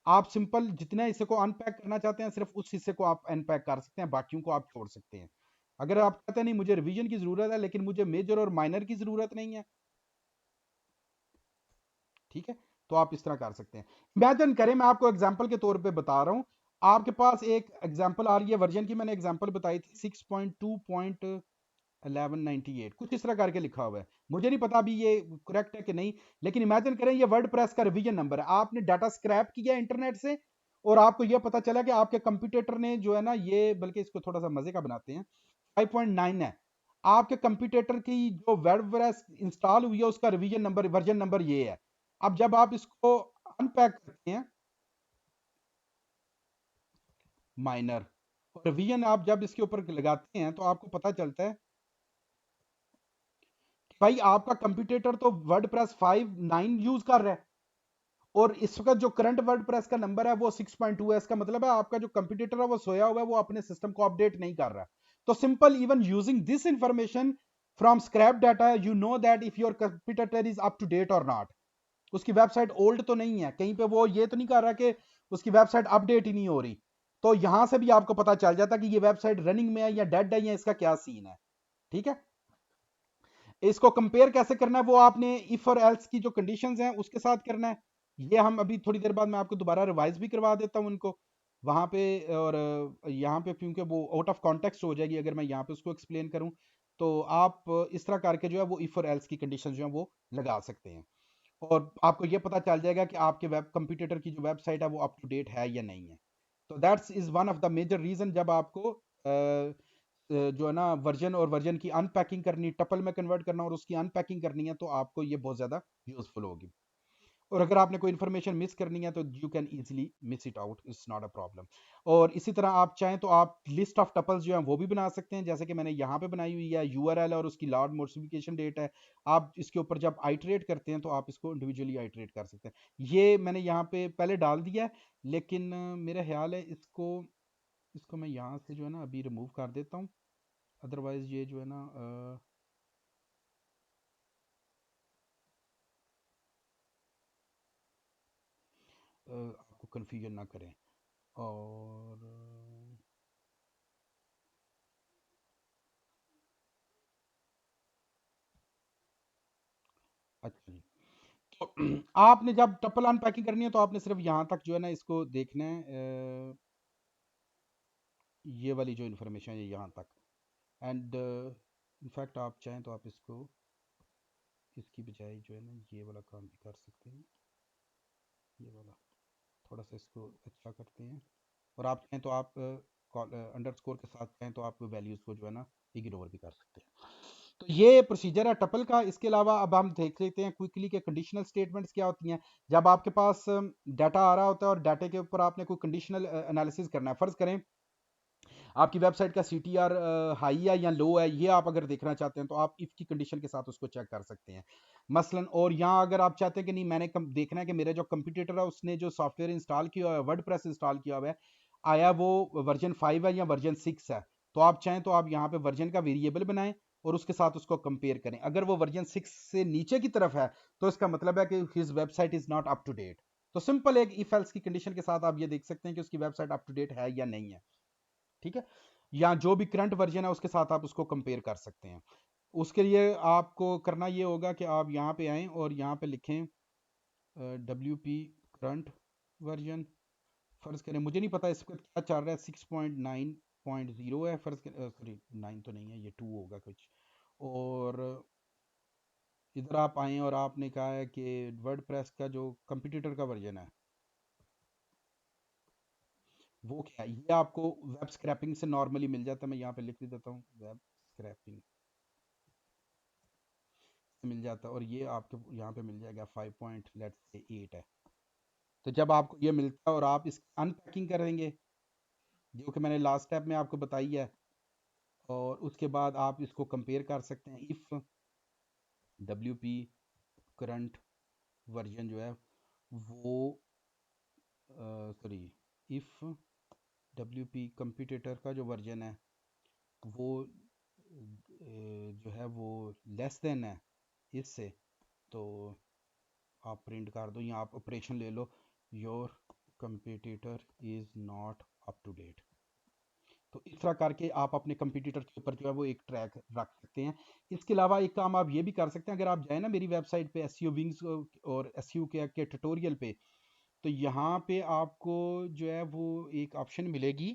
आप सिंपल जितने हिस्से को अनपैक करना चाहते हैं सिर्फ उस हिस्से को आप अनपैक कर सकते हैं, बाकियों को आप छोड़ सकते हैं। अगर आप कहते हैं नहीं मुझे रिवीजन की जरूरत है लेकिन मुझे मेजर और माइनर की जरूरत नहीं है, ठीक है, तो आप इस तरह कर सकते हैं। इमेजिन करें, मैं आपको एग्जांपल के तौर पे बता रहा हूं, आपके पास एक एग्जांपल आ रही है वर्जन की, मैंने एग्जांपल बताई थी 6.2.1198, कुछ इस तरह करके लिखा हुआ है, मुझे नहीं पता अभी ये करेक्ट है कि नहीं। लेकिन इमेजिन करें ये वर्ड प्रेस का रिवीजन नंबर है, आपने डाटा स्क्रैप किया इंटरनेट से, और आपको यह पता चला कि आपके कंप्यूटर ने जो है ना ये, बल्कि इसको थोड़ा सा मजे का बनाते हैं, 5.9 है, आपके कंप्यूटर की जो वर्ड प्रेस इंस्टॉल हुई है उसका रिवीजन नंबर वर्जन नंबर ये है। अब जब आप इसको अनपैक करते हैं माइनर, और रिवीजन आप जब इसके ऊपर लगाते हैं तो आपको पता चलता है कि भाई आपका कंप्यूटर तो वर्ड प्रेस 5.9 यूज कर रहा है, और इस वक्त जो करंट वर्ड प्रेस का नंबर है वो 6.2 है। इसका मतलब है आपका जो कंप्यूटर है वो सोया हुआ है, वो अपने सिस्टम को अपडेट नहीं कर रहा है। तो simple even using this information from scrap data you know that if your computer is up to date और नॉट, उसकी वेबसाइट ओल्ड तो नहीं है, कहीं पे वो ये तो नहीं कर रहा कि उसकी वेबसाइट अपडेट ही नहीं हो रही। तो यहां से भी आपको पता चल जाता कि ये वेबसाइट रनिंग में है या डेड है या इसका क्या सीन है, ठीक है। इसको कंपेयर कैसे करना है वो आपने इफ और एल्स की जो कंडीशंस हैं उसके साथ करना है। ये हम अभी थोड़ी देर बाद मैं आपको दोबारा रिवाइज भी करवा देता हूँ उनको वहां पे। और यहाँ पे क्योंकि वो आउट ऑफ कॉन्टेक्स्ट हो जाएगी अगर मैं यहाँ पे उसको एक्सप्लेन करूँ, तो आप इस तरह करके जो है वो इफ और एल्स की कंडीशन जो है वो लगा सकते हैं, और आपको ये पता चल जाएगा कि आपके वेब कंप्यूटर की जो वेबसाइट है वो अप टू डेट है या नहीं है। तो that's is one of the major reason जब आपको जो है ना वर्जन और वर्जन की अनपैकिंग करनी, टपल में कन्वर्ट करना और उसकी अनपैकिंग करनी है, तो आपको ये बहुत ज़्यादा यूजफुल होगी। और अगर आपने कोई इन्फॉर्मेशन मिस करनी है तो you can easily miss it out, it's not a problem. और इसी तरह आप चाहें तो आप लिस्ट ऑफ टपल्स जो है वो भी बना सकते हैं, जैसे कि मैंने यहाँ पे बनाई हुई है यूआरएल और उसकी लॉर्ड मॉडिफिकेशन डेट है। आप इसके ऊपर जब आइटरेट करते हैं तो आप इसको इंडिविजुअली आइटरेट कर सकते हैं। ये मैंने यहाँ पे पहले डाल दिया है, लेकिन मेरा ख्याल है इसको इसको मैं यहाँ से जो है ना अभी रिमूव कर देता हूँ, अदरवाइज ये जो है ना आपको कन्फ्यूजन ना करें। और अच्छा जी, तो आपने जब टपल अनपैकिंग करनी है तो आपने सिर्फ यहाँ तक जो है ना इसको देखना है, ये वाली जो इन्फॉर्मेशन है यहाँ तक। एंड इनफैक्ट आप चाहें तो आप इसको इसकी बजाय जो है ना ये वाला काम भी कर सकते हैं, ये वाला थोड़ा सा इसको अच्छा करते हैं। और आप चाहें तो आप अंडरस्कोर के साथ चाहें तो आप वैल्यूज़ को जो है ना इग्नोर भी कर सकते हैं। तो ये प्रोसीजर है टपल का। इसके अलावा अब हम देख लेते हैं क्विकली के कंडीशनल स्टेटमेंट्स क्या होती हैं। जब आपके पास डाटा आ रहा होता है और डाटे के ऊपर आपने कोई कंडीशनल एनालिसिस करना है, फ़र्ज़ करें आपकी वेबसाइट का CTR हाई है या लो है, ये आप अगर देखना चाहते हैं तो आप इफ़ की कंडीशन के साथ उसको चेक कर सकते हैं मसलन। और यहाँ अगर आप चाहते हैं कि नहीं मैंने देखना है कि मेरा जो कंप्यूटर है उसने जो सॉफ्टवेयर इंस्टॉल किया हुआ है, वर्डप्रेस इंस्टॉल किया हुआ है, आया वो वर्जन 5 है या वर्जन 6 है, तो आप चाहें तो आप यहाँ पे वर्जन का वेरिएबल बनाएं और उसके साथ उसको कंपेयर करें। अगर वो वर्जन 6 से नीचे की तरफ है तो इसका मतलब है कि his website is not up to date. तो सिंपल एक इफ एल्स की कंडीशन के साथ आप ये देख सकते हैं कि उसकी वेबसाइट अप टू डेट है या नहीं है। ठीक है, या जो भी करंट वर्जन है उसके साथ आप उसको कंपेयर कर सकते हैं। उसके लिए आपको करना ये होगा कि आप यहाँ पे आएँ और यहाँ पे लिखें WP करंट वर्जन। फ़र्ज़ करें मुझे नहीं पता इस वक्त क्या चल रहा है, 6.9.0 है फ़र्ज़ करें, सॉरी 9 तो नहीं है, ये 2 होगा कुछ। और इधर आप आएँ और आपने कहा है कि वर्डप्रेस का जो कंप्यूटर का वर्जन है वो क्या है। ये आपको वेब स्क्रैपिंग से नॉर्मली मिल जाता है। मैं यहाँ पे लिख भी देता हूँ, वेब स्क्रैपिंग मिल जाता है और ये आपके यहाँ पे मिल जाएगा 5.8 है। तो जब आपको ये मिलता है और आप इस अनपैकिंग करेंगे जो कि मैंने लास्ट स्टेप में आपको बताई है, और उसके बाद आप इसको कंपेयर कर सकते हैं। इफ़ WP करंट वर्जन जो है वो सॉरी इफ़ WP कंप्यूटर का जो वर्जन है वो जो है वो लेस देन है इससे, तो आप प्रिंट कर दो या आप ऑपरेशन ले लो, your computer is not up to date. तो इस तरह करके आप अपने कंप्यूटर के ऊपर जो है वो एक ट्रैक रख सकते हैं। इसके अलावा एक काम आप ये भी कर सकते हैं, अगर आप जाए ना मेरी वेबसाइट पे SEO विंग्स और SEO के ट्यूटोरियल पे, तो यहाँ पे आपको जो है वो एक ऑप्शन मिलेगी।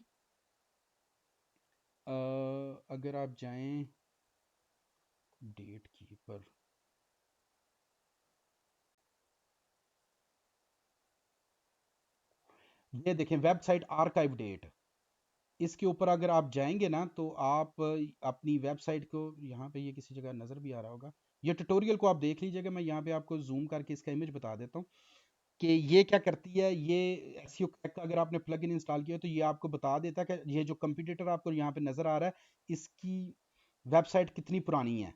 अगर आप जाएं डेट की पर, ये देखें वेबसाइट आर्काइव डेट, इसके ऊपर अगर आप जाएंगे ना तो आप अपनी वेबसाइट को, यहाँ पे ये किसी जगह नज़र भी आ रहा होगा, ये ट्यूटोरियल को आप देख लीजिएगा। मैं यहाँ पे आपको जूम करके इसका इमेज बता देता हूँ कि ये क्या करती है। ये एसईओ क्रैक का अगर आपने प्लगइन इंस्टॉल किया तो ये आपको बता देता है कि ये जो कंप्यूटर आपको यहाँ पे नज़र आ रहा है इसकी वेबसाइट कितनी पुरानी है।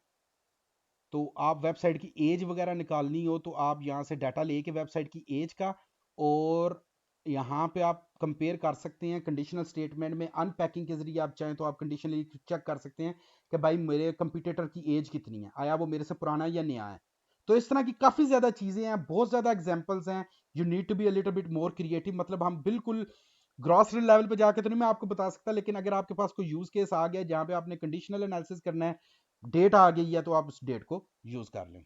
तो आप वेबसाइट की एज वगैरह निकालनी हो तो आप यहाँ से डाटा लेके वेबसाइट की एज का, और यहाँ पे आप कंपेयर कर सकते हैं कंडीशनल स्टेटमेंट में। अनपैकिंग के जरिए आप चाहें तो आप कंडीशनली चेक कर सकते हैं कि भाई मेरे कंप्यूटर की एज कितनी है, आया वो मेरे से पुराना या नया है। तो इस तरह की काफ़ी ज़्यादा चीज़ें हैं, बहुत ज़्यादा एग्जाम्पल्स हैं। You need to be a little bit more creative, मतलब हम बिल्कुल ग्रॉसरी लेवल पे जाके तो नहीं मैं आपको बता सकता, लेकिन अगर आपके पास कोई यूज़ केस आ गया जहाँ पे आपने कंडीशनल एनालिसिस करना है, डेट आ गई है, तो आप उस डेट को यूज़ कर लें।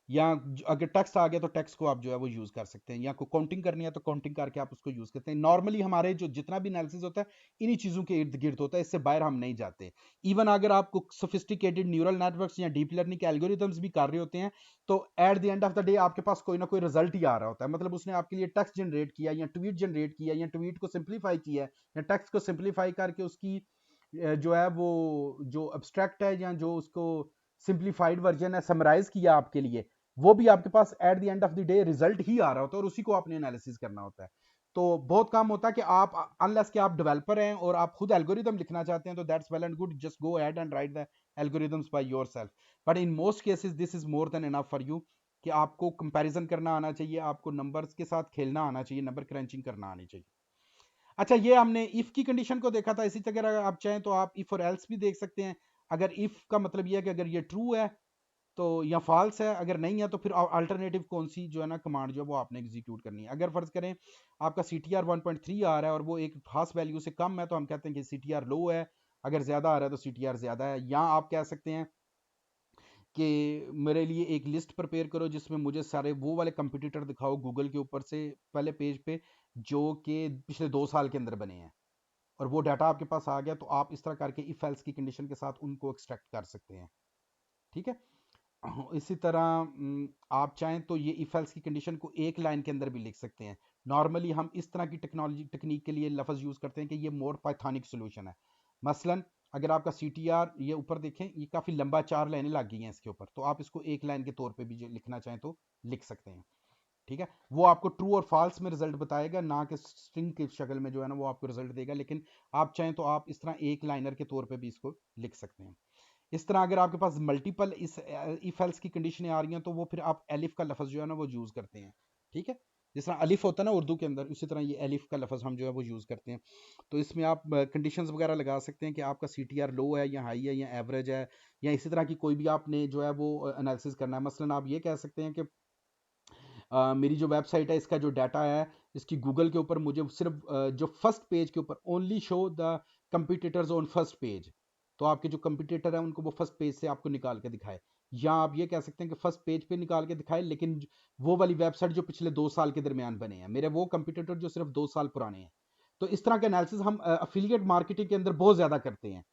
या अगर टेक्स्ट आ गया तो टेक्स्ट को आप जो है वो यूज़ कर सकते हैं, या कोई काउंटिंग करनी है तो काउंटिंग करके आप उसको यूज़ करते हैं। नॉर्मली हमारे जो जितना भी एनालिसिस होता है इन्हीं चीज़ों के इर्द गिर्द होता है, इससे बाहर हम नहीं जाते। इवन अगर आपको सोफिस्टिकेटेड न्यूरल नेटवर्क्स या डीप लर्निंग के एल्गोरिदम्स भी कर रहे होते हैं, तो eight the end of the day आपके पास कोई ना कोई रिजल्ट ही आ रहा होता है। मतलब उसने आपके लिए टेक्स्ट जनरेट किया या ट्वीट जनरेट किया या ट्वीट को सिंप्लीफाई किया या टेक्स्ट को सिंप्लीफाई करके उसकी जो है वो जो अब्स्ट्रैक्ट है या जो उसको सिंप्लीफाइड वर्जन है समराइज किया आपके लिए, वो भी आपके पास at the end of the day result ही आ रहा होता है, और उसी को आपने एनालिसिस करना होता है। तो बहुत काम होता है कि आप अनलेस कि आप डेवलपर हैं और आप खुद एल्गोरिदम लिखना चाहते हैं तो that's well and good, just go ahead and right the algorithms by yourself. But in most cases this is more than enough for you, कि आपको कंपैरिजन करना आना चाहिए, आपको नंबर्स के साथ खेलना आना चाहिए, नंबर क्रंचिंग करना आनी चाहिए। अच्छा, ये हमने इफ की कंडीशन को देखा था। इसी तरह अगर आप चाहें तो आप इफ और एल्स भी देख सकते हैं। अगर इफ का मतलब ये है कि अगर ये ट्रू है तो, या फॉल्स है, अगर नहीं है तो फिर अल्टरनेटिव कौन सी जो है ना कमांड जो है वो आपने एग्जीक्यूट करनी है। अगर फर्ज करें आपका CTR 1.3 आ रहा है और वो एक खास वैल्यू से कम है तो हम कहते हैं कि CTR लो है। अगर ज़्यादा आ रहा है तो CTR ज़्यादा है। या आप कह सकते हैं कि मेरे लिए एक लिस्ट प्रिपेयर करो जिसमें मुझे सारे वो वाले कंपटीटर दिखाओ गूगल के ऊपर से पहले पेज पे जो कि पिछले 2 साल के अंदर बने हैं, और वो डाटा आपके पास आ गया तो आप इस तरह करके इफ एल्स की कंडीशन के साथ उनको एक्सट्रैक्ट कर सकते हैं। ठीक है। इसी तरह आप चाहें तो ये इफ एल्स की कंडीशन को एक लाइन के अंदर भी लिख सकते हैं। नॉर्मली हम इस तरह की टेक्नोलॉजी टेक्निक के लिए लफ्ज़ यूज़ करते हैं कि ये मोर पाइथॉनिक सोल्यूशन है। मसलन अगर आपका सी टी आर ये ऊपर देखें, ये काफ़ी लंबा 4 लाइनें लग गई हैं इसके ऊपर, तो आप इसको एक लाइन के तौर पे भी जो लिखना चाहें तो लिख सकते हैं। ठीक है, वो आपको ट्रू और फॉल्स में रिजल्ट बताएगा, ना कि स्ट्रिंग की शक्ल में जो है ना वो आपको रिजल्ट देगा। लेकिन आप चाहें तो आप इस तरह एक लाइनर के तौर पे भी इसको लिख सकते हैं। इस तरह अगर आपके पास मल्टीपल इस इफ एल्स की कंडीशनें आ रही हैं, तो वो फिर आप एलिफ का लफ्ज़ जो है ना वो यूज़ करते हैं। ठीक है, जिस तरह अलिफ होता है ना उर्दू के अंदर, उसी तरह ये एलिफ का लफ्ज़ हम जो है वो यूज़ करते हैं। तो इसमें आप कंडीशंस वगैरह लगा सकते हैं कि आपका सी टी आर लो है या हाई है या एवरेज है, या इसी तरह की कोई भी आपने जो है वो एनालिसिस करना है। मसलन आप ये कह सकते हैं कि मेरी जो वेबसाइट है इसका जो डाटा है, इसकी गूगल के ऊपर मुझे सिर्फ जो फर्स्ट पेज के ऊपर only show the competitors on first page, तो आपके जो कंपिटिटर हैं उनको वो फर्स्ट पेज से आपको निकाल के दिखाए। या आप ये कह सकते हैं कि फर्स्ट पेज पे निकाल के दिखाए, लेकिन वो वाली वेबसाइट जो पिछले 2 साल के दरमियान बने हैं, मेरे वो कंपिटिटर जो सिर्फ 2 साल पुराने हैं। तो इस तरह के एनालिसिस हम अफिलिएट मार्केटिंग के अंदर बहुत ज़्यादा करते हैं,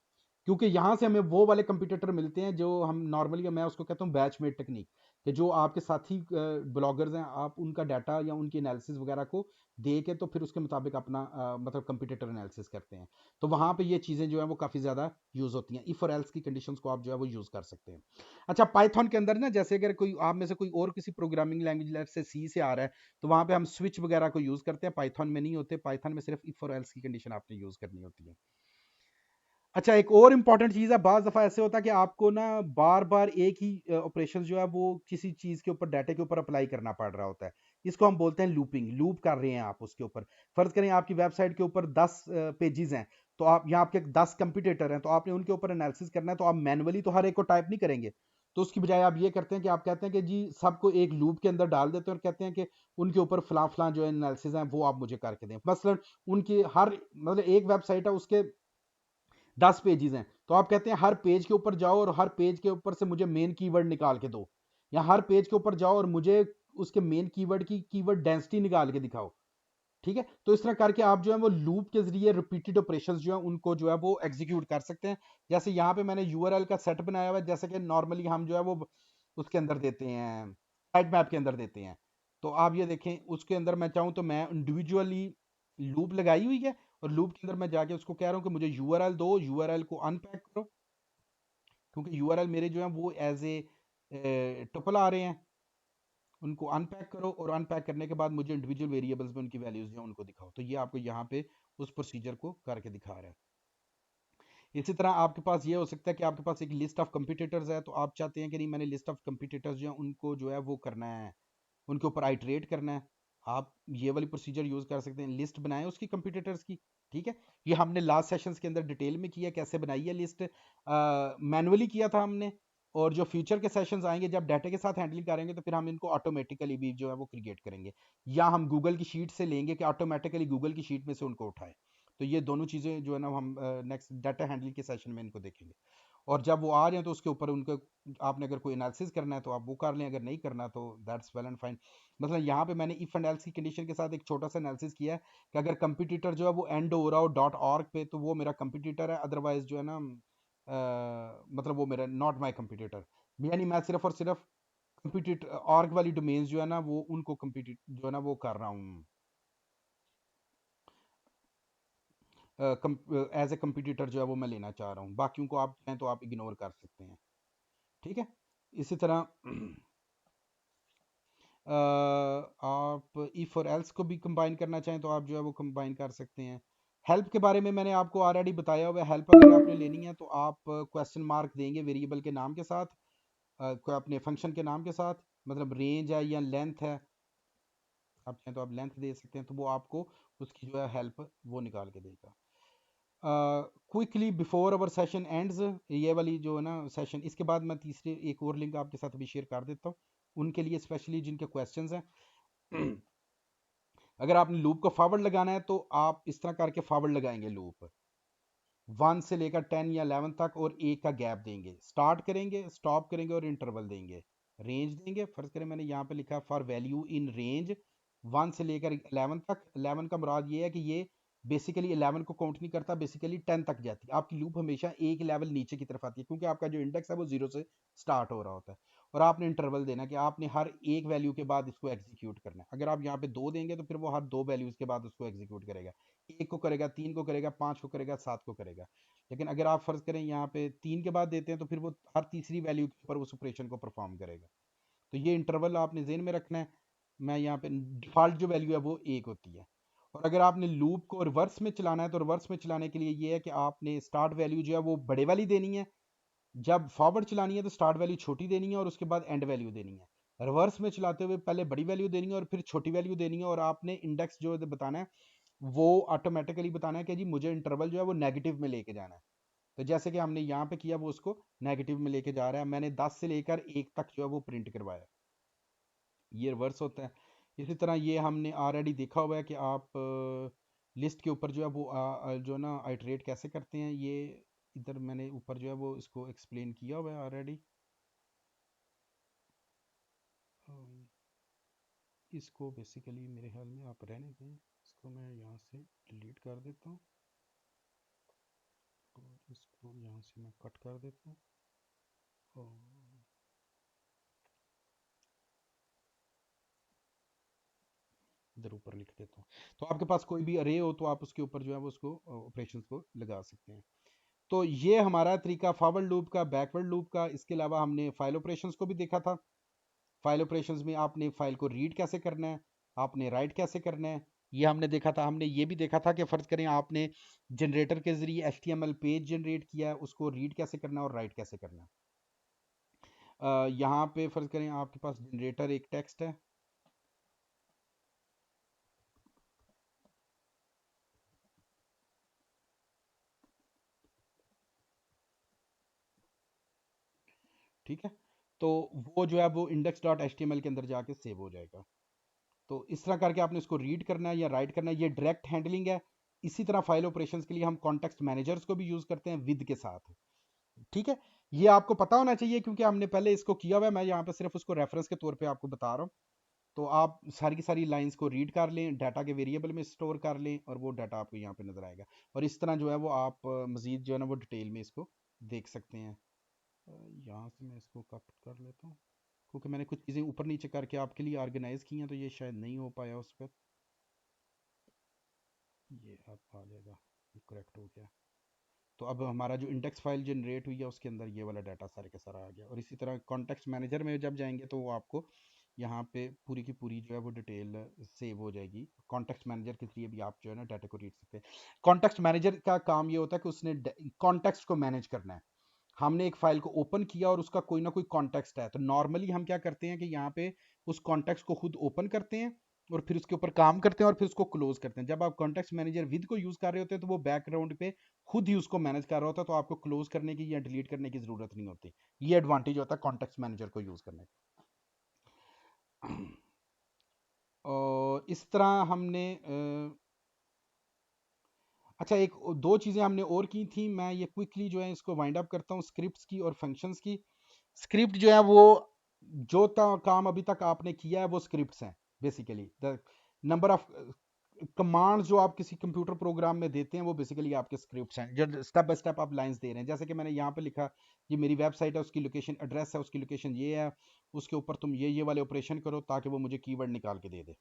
क्योंकि यहाँ से हमें वो वाले कंपटीटर मिलते हैं जो हम नॉर्मली, मैं उसको कहता हूँ बैचमेट टेक्निक, कि जो आपके साथी ब्लॉगर्स हैं, आप उनका डाटा या उनकी एनालिसिस वगैरह को दे के तो फिर उसके मुताबिक अपना मतलब कंपटीटर एनालिसिस करते हैं। तो वहाँ पे ये चीज़ें जो है वो काफ़ी ज़्यादा यूज़ होती हैं। इफ और एल्स की कंडीशंस को आप जो है वो यूज़ कर सकते हैं। अच्छा, पाइथन के अंदर ना, जैसे अगर कोई आप में से कोई और किसी प्रोग्रामिंग लैंग्वेज से सी से आ रहा है, तो वहाँ पे हम स्विच वगैरह को यूज़ करते हैं, पाइथन में नहीं होते। पाइथन में सिर्फ इफ और एल्स की कंडीशन आपने यूज़ करनी होती है। अच्छा, एक और इम्पॉर्टेंट चीज़ है, बाज़ दफ़ा ऐसे होता है कि आपको ना बार-बार एक ही ऑपरेशन जो है वो किसी चीज़ के ऊपर, डाटा के ऊपर अप्लाई करना पड़ रहा होता है। इसको हम बोलते हैं लूपिंग, लूप कर रहे हैं आप उसके ऊपर। फ़र्ज़ करें आपकी वेबसाइट के ऊपर 10 पेजेज़ हैं, तो आप यहाँ आपके 10 कंपटीटर हैं, तो आपने उनके ऊपर एनालिसिस करना है, तो आप मैनुअली तो हर एक को टाइप नहीं करेंगे। तो उसकी बजाय आप ये करते हैं कि आप कहते हैं कि जी सबको एक लूप के अंदर डाल देते हैं और कहते हैं कि उनके ऊपर फलां-फलां जो एनालिसिस हैं वो आप मुझे करके दें। मसलन उनकी हर मतलब एक वेबसाइट है, उसके 10 पेजेस हैं, तो आप कहते हैं हर पेज के ऊपर जाओ और हर पेज के ऊपर से मुझे मेन कीवर्ड निकाल के दो, या हर पेज के ऊपर जाओ और मुझे उसके मेन कीवर्ड की कीवर्ड डेंसिटी निकाल के दिखाओ। ठीक है, तो इस तरह करके आप जो है वो लूप के जरिए रिपीटेड ऑपरेशंस जो है उनको जो है वो एग्जीक्यूट कर सकते हैं। जैसे यहाँ पे मैंने यूआरएल का सेट बनाया हुआ है, जैसे कि नॉर्मली हम जो है वो उसके अंदर देते हैं, साइट मैप के अंदर देते हैं। तो आप ये देखें, उसके अंदर मैं चाहूँ तो मैं इंडिविजुअली लूप लगाई हुई है, और लूप के अंदर मैं जाके उसको कह रहा हूँ कि मुझे यूआरएल दो, यूआरएल को अनपैक करो, क्योंकि यूआरएल मेरे जो है वो एज ए टपल आ रहे हैं, उनको अनपैक करो, और अनपैक करने के बाद मुझे इंडिविजुअल वेरिएबल्स में उनकी वैल्यूज जो है उनको दिखाओ। तो ये आपको यहाँ पे उस प्रोसीजर को करके दिखा रहा है। इसी तरह आपके पास ये हो सकता है कि आपके पास एक लिस्ट ऑफ कंपिटिटर्स है, तो आप चाहते हैं कि नहीं, मैंने लिस्ट ऑफ कंपिटिटर्स जो है उनको जो है वो करना है, उनके ऊपर आइटरेट करना है। आप ये वाली प्रोसीजर यूज कर सकते हैं, लिस्ट बनाएं उसकी कंपिटिटर्स की। ठीक है, ये हमने लास्ट सेशंस के अंदर डिटेल में किया, कैसे बनाई है लिस्ट, मैनुअली किया था हमने। और जो फ्यूचर के सेशंस आएंगे, जब डाटा के साथ हैंडलिंग करेंगे, तो फिर हम इनको ऑटोमेटिकली भी जो है वो क्रिएट करेंगे, या हम गूगल की शीट से लेंगे कि ऑटोमेटिकली गूगल की शीट में से उनको उठाए। तो ये दोनों चीज़ें जो है ना हम नेक्स्ट डाटा हैंडलिंग के सेशन में इनको देखेंगे। और जब वो आ रहे हैं तो उसके ऊपर उनको, आपने अगर कोई एनालिसिस करना है तो आप वो कर लें, अगर नहीं करना तो दैट्स वेल एंड फाइन। मतलब यहाँ पे मैंने इफ एंड एल्स की कंडीशन के साथ एक छोटा सा एनालिसिस किया है कि अगर कंपटीटर जो है वो एंड हो रहा हो डॉट ऑर्ग पे, तो वो मेरा कंपटीटर है, अदरवाइज जो है ना मतलब वो मेरा नॉट माई कंपटीटर। यानी मैं सिर्फ और सिर्फ कंपटीटर ऑर्ग वाली डोमेन्स जो है ना वो उनको कंपीट जो है ना वो कर रहा हूँ, एज ए कंपटीटर जो है वो मैं लेना चाह रहा हूँ। बाकियों को आप चाहें तो आप इग्नोर कर सकते हैं। ठीक है, इसी तरह आप इफ और एल्स को भी कंबाइन करना चाहें तो आप जो है वो कंबाइन कर सकते हैं। हेल्प के बारे में मैंने आपको ऑलरेडी बताया हुआ है। हेल्प अगर आपने लेनी है तो आप क्वेश्चन मार्क देंगे वेरिएबल के नाम के साथ, अपने फंक्शन के नाम के साथ, मतलब रेंज है या लेंथ है, आप चाहें तो आप लेंथ दे सकते हैं, तो वो आपको उसकी जो है हेल्प वो निकाल के देगा। क्विकली बिफोर अवर सेशन एंड्स, ये वाली जो है ना सेशन, इसके बाद मैं तीसरे एक और लिंक आपके साथ अभी शेयर कर देता हूँ उनके लिए, स्पेशली जिनके क्वेश्चंस हैं। अगर आपने लूप को फॉरवर्ड लगाना है तो आप इस तरह करके फॉरवर्ड लगाएंगे लूप 1 से लेकर 10 या 11 तक, और एक का गैप देंगे, स्टार्ट करेंगे, स्टॉप करेंगे और इंटरवल देंगे, रेंज देंगे। फर्ज करें मैंने यहाँ पे लिखा फॉर वैल्यू इन रेंज 1 से लेकर 11 तक। 11 का मुराद ये है कि ये बेसिकली 11 को काउंट नहीं करता, बेसिकली 10 तक जाती है। आपकी लूप हमेशा एक लेवल नीचे की तरफ आती है, क्योंकि आपका जो इंडेक्स है वो 0 से स्टार्ट हो रहा होता है। और आपने इंटरवल देना कि आपने हर एक वैल्यू के बाद इसको एग्जीक्यूट करना है। अगर आप यहाँ पे 2 देंगे तो फिर वो हर 2 वैल्यूज के बाद उसको एग्जीक्यूट करेगा, 1 को करेगा, 3 को करेगा, 5 को करेगा, 7 को करेगा। लेकिन अगर आप फर्ज करें यहाँ पे 3 के बाद देते हैं तो फिर वो हर तीसरी वैल्यू के ऊपर उस ऑपरेशन को परफॉर्म करेगा। तो ये इंटरवल आपने जेन में रखना है। मैं यहाँ पे डिफॉल्ट जो वैल्यू है वो 1 होती है। और अगर आपने लूप को रिवर्स में चलाना है तो रिवर्स में चलाने के लिए ये है कि आपने स्टार्ट वैल्यू जो है वो बड़े वाली देनी है, जब फॉरवर्ड चलानी है तो स्टार्ट वैल्यू छोटी देनी है और उसके बाद एंड वैल्यू देनी है। रिवर्स में चलाते हुए पहले बड़ी वैल्यू देनी है और फिर छोटी वैल्यू देनी है, और आपने इंडेक्स जो बताना है वो ऑटोमेटिकली बताना है कि जी मुझे इंटरवल जो है वो नेगेटिव में लेके जाना है। तो जैसे कि हमने यहाँ पे किया वो उसको नेगेटिव में लेके जा रहा है, मैंने 10 से लेकर 1 तक जो है वो प्रिंट करवाया। ये रिवर्स होता है। इसी तरह ये हमने ऑलरेडी देखा हुआ है कि आप लिस्ट के ऊपर जो है वो जो ना आइटरेट कैसे करते हैं, ये इधर मैंने ऊपर जो है वो इसको एक्सप्लेन किया हुआ है ऑलरेडी। इसको बेसिकली मेरे ख्याल में आप रहने दें, इसको मैं यहाँ से डिलीट कर देता हूँ और इसको यहाँ से मैं कट कर देता हूँ और इधर ऊपर लिख देता हूँ। तो आपके पास कोई भी अरे हो तो आप उसके ऊपर जो है वो उसको ऑपरेशंस को लगा सकते हैं। तो ये हमारा तरीका फॉरवर्ड लूप का, बैकवर्ड लूप का। इसके अलावा हमने फाइल ऑपरेशंस को भी देखा था। फाइल ऑपरेशंस में आपने फाइल को रीड कैसे करना है, आपने राइट कैसे करना है, ये हमने देखा था। हमने ये भी देखा था कि फर्ज करें आपने जनरेटर के जरिए HTML पेज जनरेट किया है, उसको रीड कैसे करना है और राइट कैसे करना है। यहाँ पे फर्ज करें आपके पास जनरेटर एक टेक्स्ट है, ठीक है, तो वो जो है वो index.html के अंदर जाके सेव हो जाएगा। तो इस तरह करके आपने इसको रीड करना है या राइट करना है, ये डायरेक्ट हैंडलिंग है। इसी तरह फाइल ऑपरेशंस के लिए हम कॉन्टेक्स्ट मैनेजर्स को भी यूज करते हैं विद के साथ, ठीक है। ये आपको पता होना चाहिए क्योंकि हमने पहले इसको किया हुआ है, मैं यहाँ पे सिर्फ उसको रेफरेंस के तौर पे आपको बता रहा हूँ। तो आप सारी की सारी लाइंस को रीड कर लें, डाटा के वेरिएबल में स्टोर कर लें और वो डाटा आपको यहाँ पे नजर आएगा। और इस तरह जो है वो आप मजीद जो है ना वो डिटेल में इसको देख सकते हैं। यहाँ से मैं इसको कट कर लेता हूँ क्योंकि मैंने कुछ चीज़ें ऊपर नीचे करके आपके लिए ऑर्गेनाइज की हैं तो ये शायद नहीं हो पाया उस पर। ये अब आ जाएगा, करेक्ट हो गया। तो अब हमारा जो इंडेक्स फाइल जनरेट हुई है उसके अंदर ये वाला डाटा सारे का सारा आ गया। और इसी तरह कॉन्टेक्स्ट मैनेजर में जब जाएंगे तो वो आपको यहाँ पे पूरी की पूरी जो है वो डिटेल सेव हो जाएगी। कॉन्टेक्स्ट मैनेजर के जरिए भी आप जो है ना डाटा को रीड सकते हैं। कॉन्टेक्स्ट मैनेजर का काम ये होता है कि उसने कॉन्टेक्स्ट को मैनेज करना है। हमने एक फाइल को ओपन किया और उसका कोई ना कोई कॉन्टेक्स्ट है, तो नॉर्मली हम क्या करते हैं कि यहाँ पे उस कॉन्टेक्स्ट को खुद ओपन करते हैं और फिर उसके ऊपर काम करते हैं और फिर उसको क्लोज करते हैं। जब आप कॉन्टेक्स्ट मैनेजर विद को यूज कर रहे होते हैं तो वो बैकग्राउंड पे खुद ही उसको मैनेज कर रहा होता है, तो आपको क्लोज करने की या डिलीट करने की जरूरत नहीं होती। ये एडवांटेज होता है कॉन्टेक्स्ट मैनेजर को यूज करने का। और इस तरह हमने अच्छा एक दो चीज़ें हमने और की थी, मैं ये क्विकली जो है इसको वाइंड अप करता हूँ, स्क्रिप्ट्स की और फंक्शंस की। स्क्रिप्ट जो है वो जो काम अभी तक आपने किया है वो स्क्रिप्ट्स हैं। Basically the number of commands जो आप किसी कंप्यूटर प्रोग्राम में देते हैं वो बेसिकली आपके स्क्रिप्ट्स हैं, जो स्टेप बाय स्टेप आप लाइंस दे रहे हैं। जैसे कि मैंने यहाँ पे लिखा, ये मेरी वेबसाइट है, उसकी लोकेशन एड्रेस है, उसकी लोकेशन ये है, उसके ऊपर तुम ये वाले ऑपरेशन करो ताकि वो मुझे कीवर्ड निकाल के दे दे।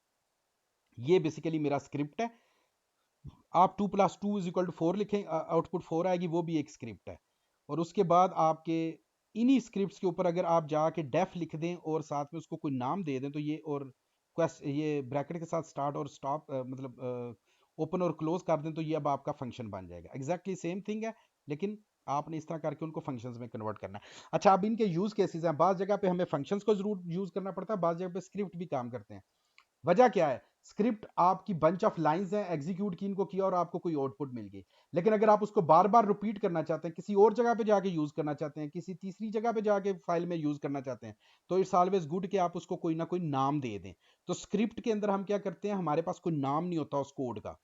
ये बेसिकली मेरा स्क्रिप्ट है। आप 2+2=4 लिखें, आउटपुट 4 आएगी, वो भी एक स्क्रिप्ट है। और उसके बाद आपके इन्हीं स्क्रिप्ट्स के ऊपर अगर आप जाके डेफ लिख दें और साथ में उसको कोई नाम दे दें तो ये, और ये ब्रैकेट के साथ स्टार्ट और स्टॉप मतलब ओपन और क्लोज कर दें तो ये अब आपका फंक्शन बन जाएगा। एग्जैक्टली सेम थिंग है, लेकिन आपने इस तरह करके उनको फंक्शंस में कन्वर्ट करना है। अच्छा, अब इनके यूज केसेस हैं। बाज़ जगह पे हमें फंक्शंस को जरूर यूज करना पड़ता है, बाज़ जगह पे स्क्रिप्ट भी काम करते हैं। वजह क्या है? स्क्रिप्ट आपकी बंच ऑफ लाइंस है, एग्जीक्यूट की इनको किया और आपको कोई आउटपुट मिल गई। लेकिन अगर आप उसको बार बार रिपीट करना चाहते हैं, किसी और जगह पे जाके यूज करना चाहते हैं, किसी तीसरी जगह पे जाके फाइल में यूज करना चाहते हैं, तो इट्स ऑलवेज गुड कि आप उसको कोई ना कोई नाम दे दें। तो स्क्रिप्ट के अंदर हम क्या करते हैं, हमारे पास कोई नाम नहीं होता उस कोड का,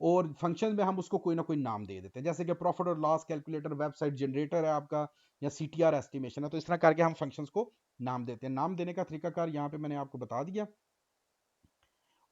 और फंक्शन में हम उसको कोई ना कोई नाम दे देते हैं। जैसे कि प्रॉफिट और लॉस कैलकुलेटर, वेबसाइट जनरेटर है आपका, या CTR एस्टिमेशन है, तो इस तरह करके हम फंक्शंस को नाम देते हैं। नाम देने का तरीकाकार यहाँ पे मैंने आपको बता दिया।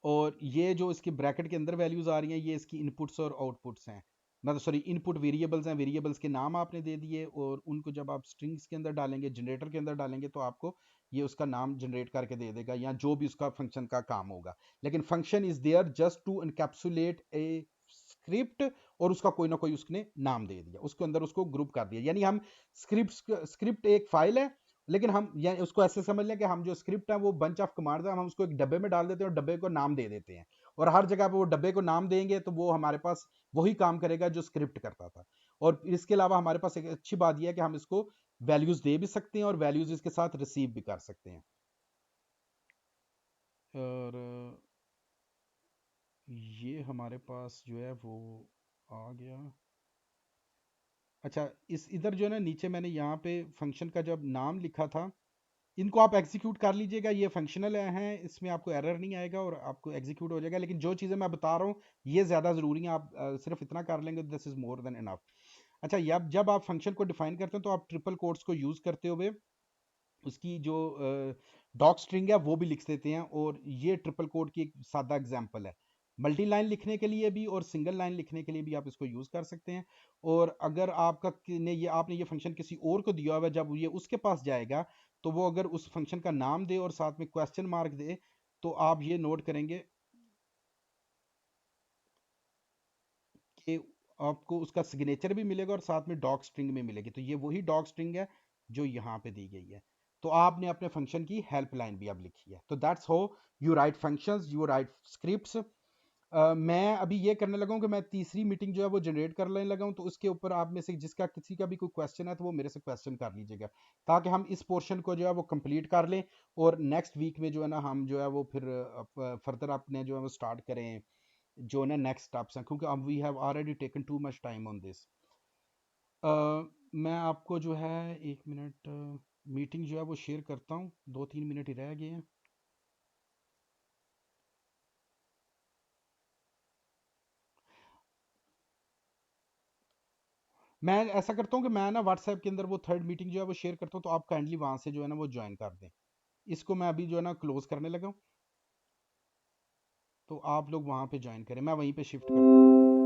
और ये जो इसके ब्रैकेट के अंदर वैल्यूज आ रही हैं, ये इसकी इनपुट्स और आउटपुट्स हैं, मतलब सॉरी इनपुट वेरिएबल्स हैं। वेरिएबल्स के नाम आपने दे दिए और उनको जब आप स्ट्रिंग्स के अंदर डालेंगे, जनरेटर के अंदर डालेंगे, तो आपको ये उसका नाम जनरेट करके दे देगा या जो भी उसका फंक्शन का काम होगा। लेकिन function is there just to encapsulate a script, और उसका कोई ना कोई उसने नाम दे दिया, उसके अंदर उसको ग्रुप कर दिया। यानी हम स्क्रिप्ट एक फाइल है, लेकिन हम या उसको ऐसे समझ लें कि हम जो स्क्रिप्ट है वो बंच ऑफ कमांड्स है, हम उसको एक डब्बे में डाल देते हैं और डब्बे को नाम दे देते हैं, और हर जगह पे वो डब्बे को नाम देंगे तो वो हमारे पास वही काम करेगा जो स्क्रिप्ट करता था। और इसके अलावा हमारे पास एक अच्छी बात यह है कि हम इसको वैल्यूज दे भी सकते हैं और वैल्यूज इसके साथ रिसीव भी कर सकते हैं। और ये हमारे पास जो है वो आ गया। अच्छा, इस इधर जो है ना नीचे मैंने यहाँ पे फंक्शन का जब नाम लिखा था, इनको आप एग्जीक्यूट कर लीजिएगा, ये फंक्शनल हैं, इसमें आपको एरर नहीं आएगा और आपको एग्जीक्यूट हो जाएगा। लेकिन जो चीज़ें मैं बता रहा हूँ ये ज़्यादा ज़रूरी है, आप सिर्फ इतना कर लेंगे, this is more than enough. अच्छा, जब आप फंक्शन को डिफाइन करते हैं तो आप ट्रिपल कोट्स को यूज़ करते हुए उसकी जो डॉक स्ट्रिंग है वो भी लिख देते हैं, और ये ट्रिपल कोड की एक सादा एग्जांपल है। मल्टी लाइन लिखने के लिए भी और सिंगल लाइन लिखने के लिए भी आप इसको यूज़ कर सकते हैं। और अगर आपने ये फंक्शन किसी और को दिया हुआ है, जब ये उसके पास जाएगा तो वो अगर उस फंक्शन का नाम दे और साथ में क्वेश्चन मार्क दे, तो आप ये नोट करेंगे कि आपको उसका सिग्नेचर भी मिलेगा और साथ में डॉक स्ट्रिंग में मिलेगी। तो ये वही डॉक स्ट्रिंग है जो यहाँ पे दी गई है। तो आपने अपने फंक्शन की हेल्प लाइन भी अब लिखी है। तो that's how you right functions, you right scripts. मैं अभी ये करने लगा हूँ कि मैं तीसरी मीटिंग जो है वो जनरेट करने लगा हूँ, तो उसके ऊपर आप में से जिसका किसी का भी कोई क्वेश्चन है तो वो मेरे से क्वेश्चन कर लीजिएगा, ताकि हम इस पोर्शन को जो है वो कंप्लीट कर लें, और नेक्स्ट वीक में जो है ना हम जो है वो फिर फर्दर अपने जो है वो स्टार्ट करें जो ना नेक्स्ट स्टेप्स हैं, क्योंकि अब we have already taken too much time on this. मैं आपको जो है एक मिनट मीटिंग जो है वो शेयर करता हूँ, 2-3 मिनट ही रह गए हैं। मैं ऐसा करता हूँ कि मैं ना व्हाट्सएप के अंदर वो थर्ड मीटिंग जो है वो शेयर करता हूँ, तो आप काइंडली वहाँ से जो है ना वो ज्वाइन कर दें। इसको मैं अभी जो है ना क्लोज करने लगा हूँ, तो आप लोग वहाँ पे ज्वाइन करें, मैं वहीं पे शिफ्ट करता हूँ।